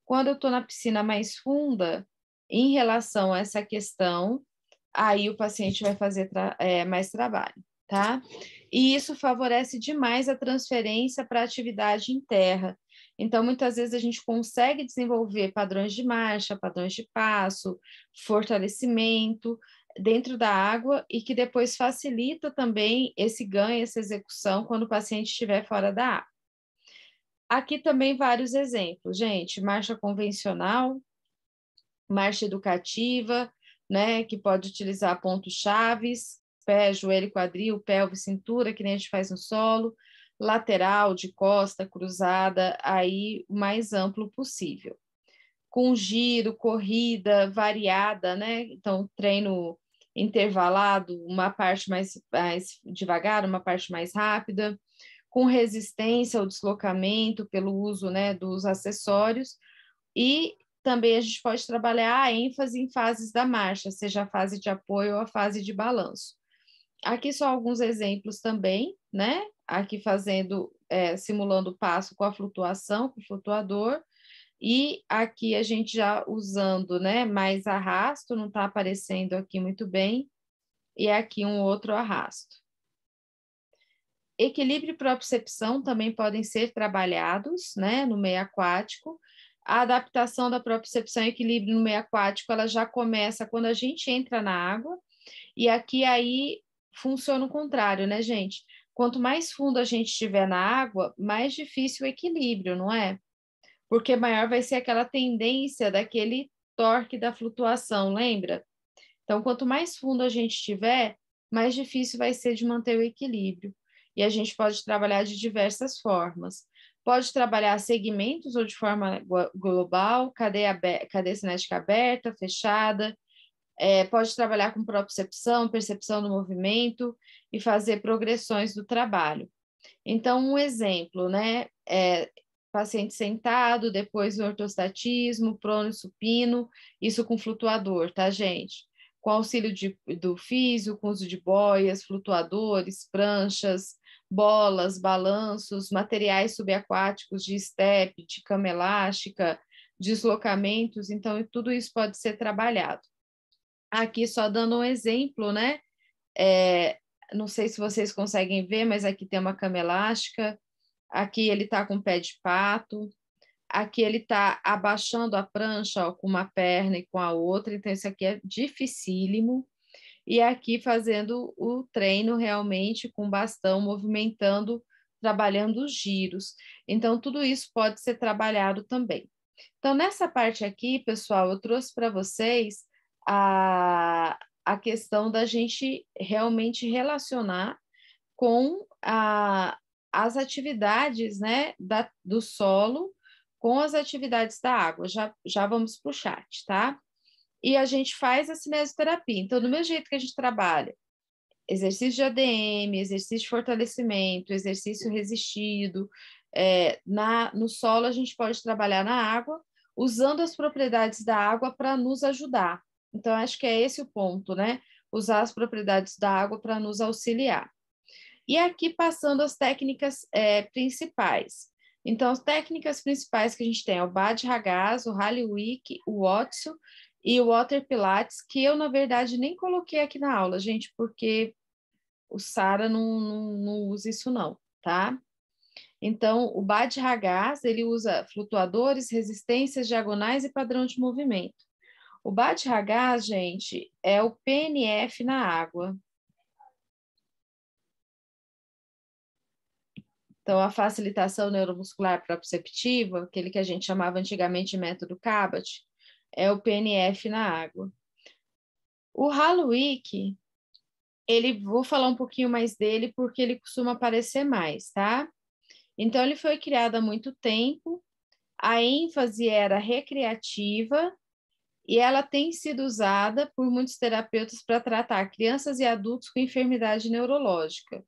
Quando eu estou na piscina mais funda, em relação a essa questão, aí o paciente vai fazer mais trabalho, tá? E isso favorece demais a transferência para a atividade em terra. Então, muitas vezes a gente consegue desenvolver padrões de marcha, padrões de passo, fortalecimento dentro da água e que depois facilita também esse ganho, essa execução quando o paciente estiver fora da água. Aqui também vários exemplos, gente, marcha convencional, marcha educativa, né, que pode utilizar pontos chaves, pé, joelho, quadril, pelve, cintura, que nem a gente faz no solo, lateral, de costa, cruzada, aí o mais amplo possível. Com giro, corrida variada, né, então treino intervalado, uma parte mais devagar, uma parte mais rápida, com resistência ao deslocamento pelo uso, né, dos acessórios, e também a gente pode trabalhar a ênfase em fases da marcha, seja a fase de apoio ou a fase de balanço. Aqui só alguns exemplos também, né? Aqui fazendo, simulando o passo com a flutuação, com o flutuador, e aqui a gente já usando, né, mais arrasto, não está aparecendo aqui muito bem, e aqui um outro arrasto. Equilíbrio e propriocepção também podem ser trabalhados, né, no meio aquático. A adaptação da propriocepção e equilíbrio no meio aquático, ela já começa quando a gente entra na água, e aqui aí funciona o contrário, né, gente? Quanto mais fundo a gente estiver na água, mais difícil o equilíbrio, não é? Porque maior vai ser aquela tendência daquele torque da flutuação, lembra? Então, quanto mais fundo a gente estiver, mais difícil vai ser de manter o equilíbrio. E a gente pode trabalhar de diversas formas. Pode trabalhar segmentos ou de forma global, cadeia cinética aberta, fechada. Pode trabalhar com propriocepção, percepção do movimento e fazer progressões do trabalho. Então, um exemplo, né? Paciente sentado, depois o ortostatismo, prono e supino, isso com flutuador, tá, gente? Com auxílio do físio, com uso de boias, flutuadores, pranchas, bolas, balanços, materiais subaquáticos de step, de cama elástica, deslocamentos, então tudo isso pode ser trabalhado. Aqui só dando um exemplo, né? Não sei se vocês conseguem ver, mas aqui tem uma cama elástica, aqui ele está com pé de pato, aqui ele está abaixando a prancha ó, com uma perna e com a outra, então isso aqui é dificílimo. E aqui fazendo o treino realmente com bastão, movimentando, trabalhando os giros. Então, tudo isso pode ser trabalhado também. Então, nessa parte aqui, pessoal, eu trouxe para vocês a questão da gente realmente relacionar com as atividades, né, do solo com as atividades da água. Já vamos para o chat, tá? E a gente faz a cinesioterapia. Então, do mesmo jeito que a gente trabalha exercício de ADM, exercício de fortalecimento, exercício resistido, no solo a gente pode trabalhar na água, usando as propriedades da água para nos ajudar. Então, acho que é esse o ponto, né? Usar as propriedades da água para nos auxiliar. E aqui passando as técnicas principais. Então, as técnicas principais que a gente tem é o Bad Ragaz, o Halliwick, o Otsu e o Water Pilates, que eu, na verdade, nem coloquei aqui na aula, gente, porque o Sara não usa isso não, tá? Então, o Bad Ragaz, ele usa flutuadores, resistências diagonais e padrão de movimento. O Bad Ragaz, gente, é o PNF na água. Então, a facilitação neuromuscular proprioceptiva, aquele que a gente chamava antigamente de método Cabot, é o PNF na água. O Halliwick, vou falar um pouquinho mais dele porque ele costuma aparecer mais, tá? Então, ele foi criado há muito tempo, a ênfase era recreativa e ela tem sido usada por muitos terapeutas para tratar crianças e adultos com enfermidade neurológica.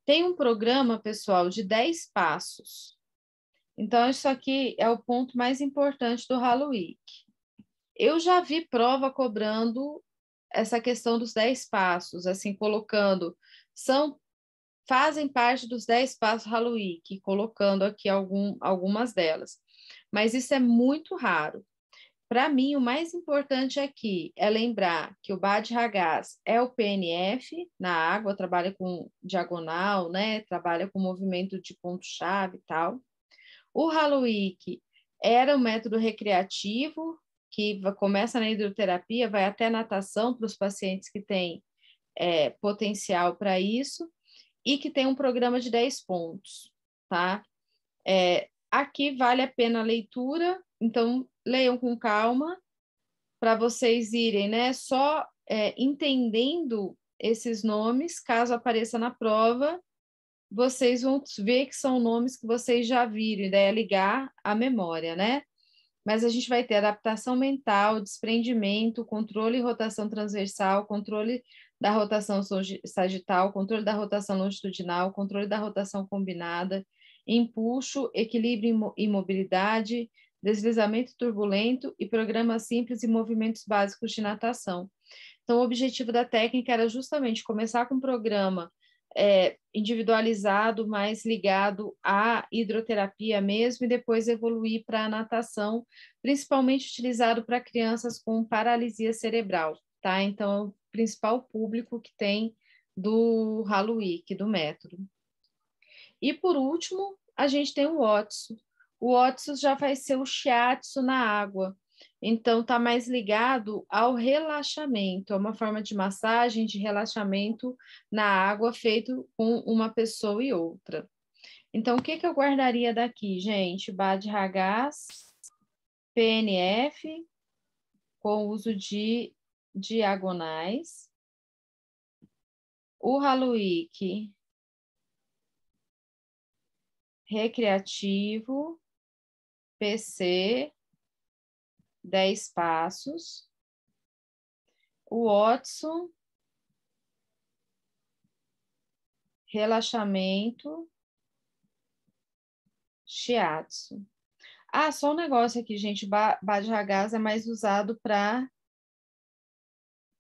Tem um programa, pessoal, de 10 passos. Então, isso aqui é o ponto mais importante do Halliwick. Eu já vi prova cobrando essa questão dos 10 passos, assim, colocando, fazem parte dos 10 passos Halliwick, colocando aqui algumas delas. Mas isso é muito raro. Para mim, o mais importante aqui é lembrar que o Bad Ragaz é o PNF na água, trabalha com diagonal, né? Trabalha com movimento de ponto-chave e tal. O Halliwick era um método recreativo que começa na hidroterapia, vai até natação para os pacientes que têm potencial para isso e que tem um programa de 10 pontos, tá? Aqui vale a pena a leitura, então leiam com calma para vocês irem, né? Só entendendo esses nomes, caso apareça na prova, vocês vão ver que são nomes que vocês já viram, ideia é ligar à memória, né? Mas a gente vai ter adaptação mental, desprendimento, controle e rotação transversal, controle da rotação sagital, controle da rotação longitudinal, controle da rotação combinada, empuxo, equilíbrio e mobilidade, deslizamento turbulento e programas simples e movimentos básicos de natação. Então, o objetivo da técnica era justamente começar com um programa individualizado, mais ligado à hidroterapia mesmo, e depois evoluir para a natação, principalmente utilizado para crianças com paralisia cerebral, tá? Então, é o principal público que tem do Halliwick, do método. E, por último, a gente tem o Otsu. O Otsu já vai ser o shiatsu na água. Então, está mais ligado ao relaxamento, é uma forma de massagem, de relaxamento na água feito com uma pessoa e outra. Então, o que que eu guardaria daqui, gente? Bad Ragaz, PNF, com uso de diagonais. O Haluik, recreativo, PC, 10 passos. O Watson, relaxamento, shiatsu. Ah, só um negócio aqui, gente. Bajragás é mais usado para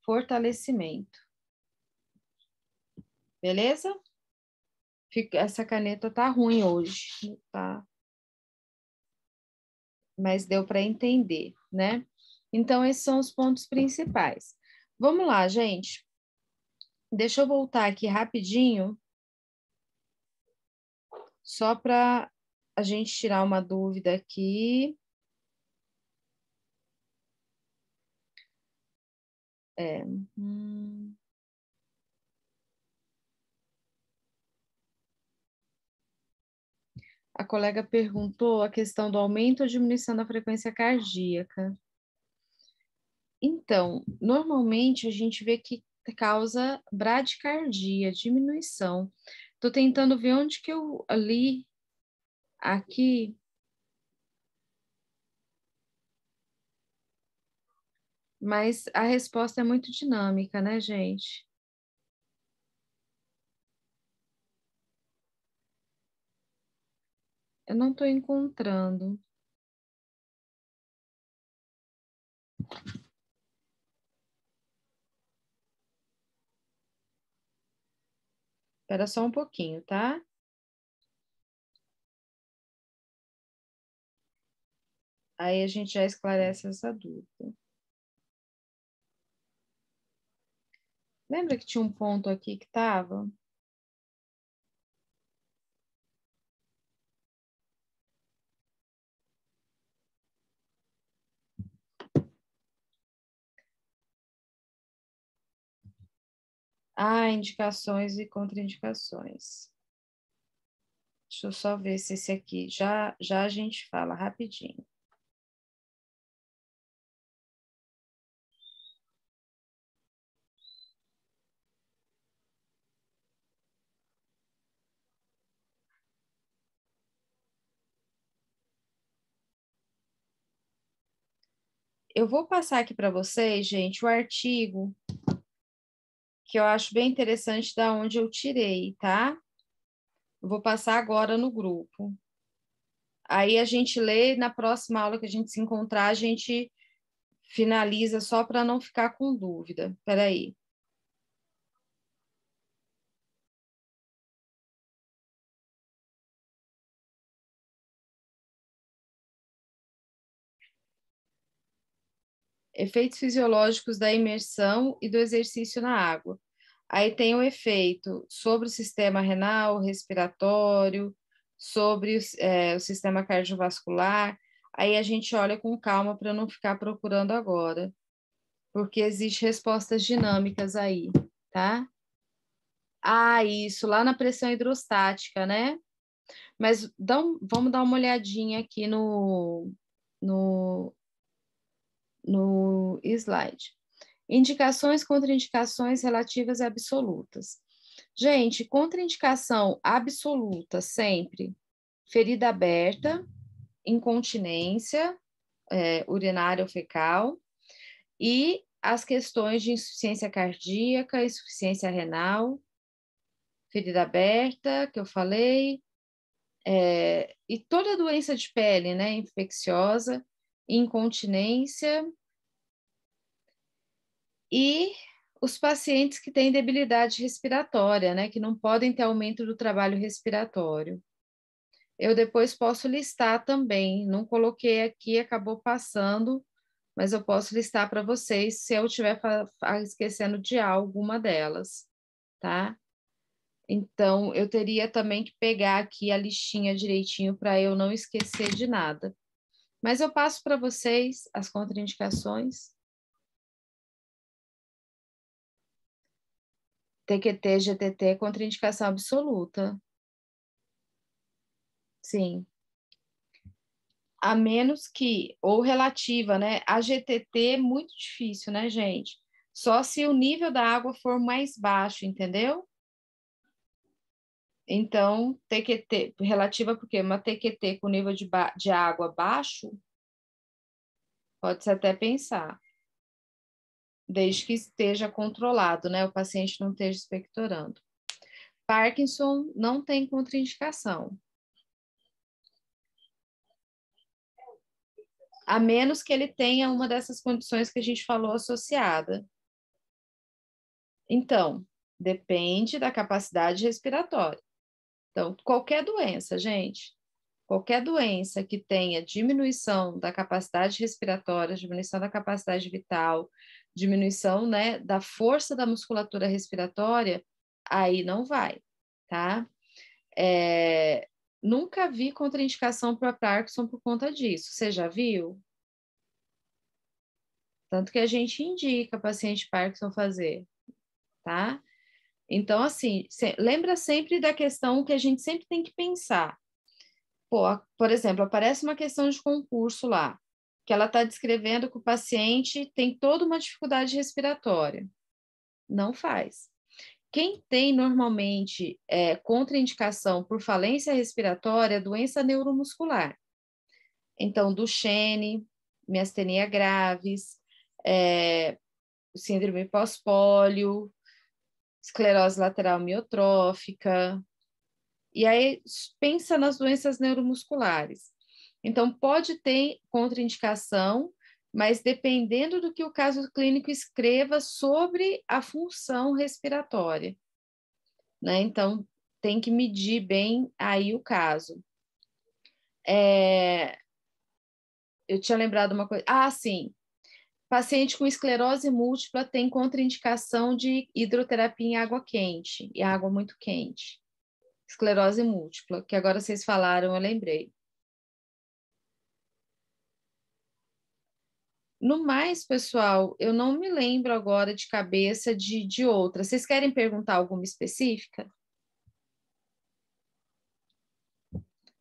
fortalecimento. Beleza? Essa caneta tá ruim hoje, tá? Mas deu para entender, né? Então, esses são os pontos principais. Vamos lá, gente. Deixa eu voltar aqui rapidinho, só para a gente tirar uma dúvida aqui. É, A colega perguntou a questão do aumento ou diminuição da frequência cardíaca. Então, normalmente a gente vê que causa bradicardia, diminuição. Estou tentando ver onde que eu li aqui. Mas a resposta é muito dinâmica, né, gente? Eu não estou encontrando. Espera só um pouquinho, tá? Aí a gente já esclarece essa dúvida. Lembra que tinha um ponto aqui que estava? Ah, indicações e contraindicações. Deixa eu só ver se esse aqui já a gente fala rapidinho. Eu vou passar aqui para vocês, gente, o artigo que eu acho bem interessante da onde eu tirei, tá? Eu vou passar agora no grupo. Aí a gente lê, na próxima aula que a gente se encontrar, a gente finaliza só para não ficar com dúvida. Peraí. Efeitos fisiológicos da imersão e do exercício na água. Aí tem o efeito sobre o sistema renal, respiratório, sobre o sistema cardiovascular. Aí a gente olha com calma para não ficar procurando agora, porque existem respostas dinâmicas aí, tá? Ah, isso, lá na pressão hidrostática, né? Mas vamos dar uma olhadinha aqui no, no slide. Indicações, contraindicações relativas e absolutas. Gente, contraindicação absoluta sempre: ferida aberta, incontinência urinária ou fecal e as questões de insuficiência cardíaca, insuficiência renal, ferida aberta, que eu falei, e toda doença de pele, né, infecciosa, incontinência e os pacientes que têm debilidade respiratória, né, que não podem ter aumento do trabalho respiratório. Eu depois posso listar também, não coloquei aqui, acabou passando, mas eu posso listar para vocês se eu estiver esquecendo de alguma delas, tá? Então, eu teria também que pegar aqui a listinha direitinho para eu não esquecer de nada. Mas eu passo para vocês as contraindicações. TQT, GTT, contraindicação absoluta. Sim. A menos que, ou relativa, né? A GTT é muito difícil, né, gente? Só se o nível da água for mais baixo, entendeu? Então, TQT, relativa porque uma TQT com nível de água baixo, pode-se até pensar, desde que esteja controlado, né? O paciente não esteja expectorando. Parkinson não tem contraindicação. A menos que ele tenha uma dessas condições que a gente falou associada. Então, depende da capacidade respiratória. Então, qualquer doença, gente, qualquer doença que tenha diminuição da capacidade respiratória, diminuição da capacidade vital, diminuição, né, da força da musculatura respiratória, aí não vai, tá? Nunca vi contraindicação para Parkinson por conta disso. Você já viu? Tanto que a gente indica paciente Parkinson fazer, tá? Então, assim, lembra sempre da questão que a gente sempre tem que pensar. Pô, por exemplo, aparece uma questão de concurso lá, que ela está descrevendo que o paciente tem toda uma dificuldade respiratória. Não faz. Quem tem normalmente contraindicação por falência respiratória é doença neuromuscular. Então, Duchenne, miastenia graves, síndrome pós-pólio, esclerose lateral amiotrófica, e aí pensa nas doenças neuromusculares. Então, pode ter contraindicação, mas dependendo do que o caso clínico escreva sobre a função respiratória, né? Então, tem que medir bem aí o caso. Eu tinha lembrado uma coisa. Ah, sim. Paciente com esclerose múltipla tem contraindicação de hidroterapia em água quente, e água muito quente. Esclerose múltipla, que agora vocês falaram, eu lembrei. No mais, pessoal, eu não me lembro agora de cabeça de outra. Vocês querem perguntar alguma específica?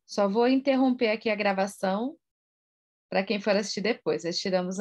Só vou interromper aqui a gravação para quem for assistir depois. Nós tiramos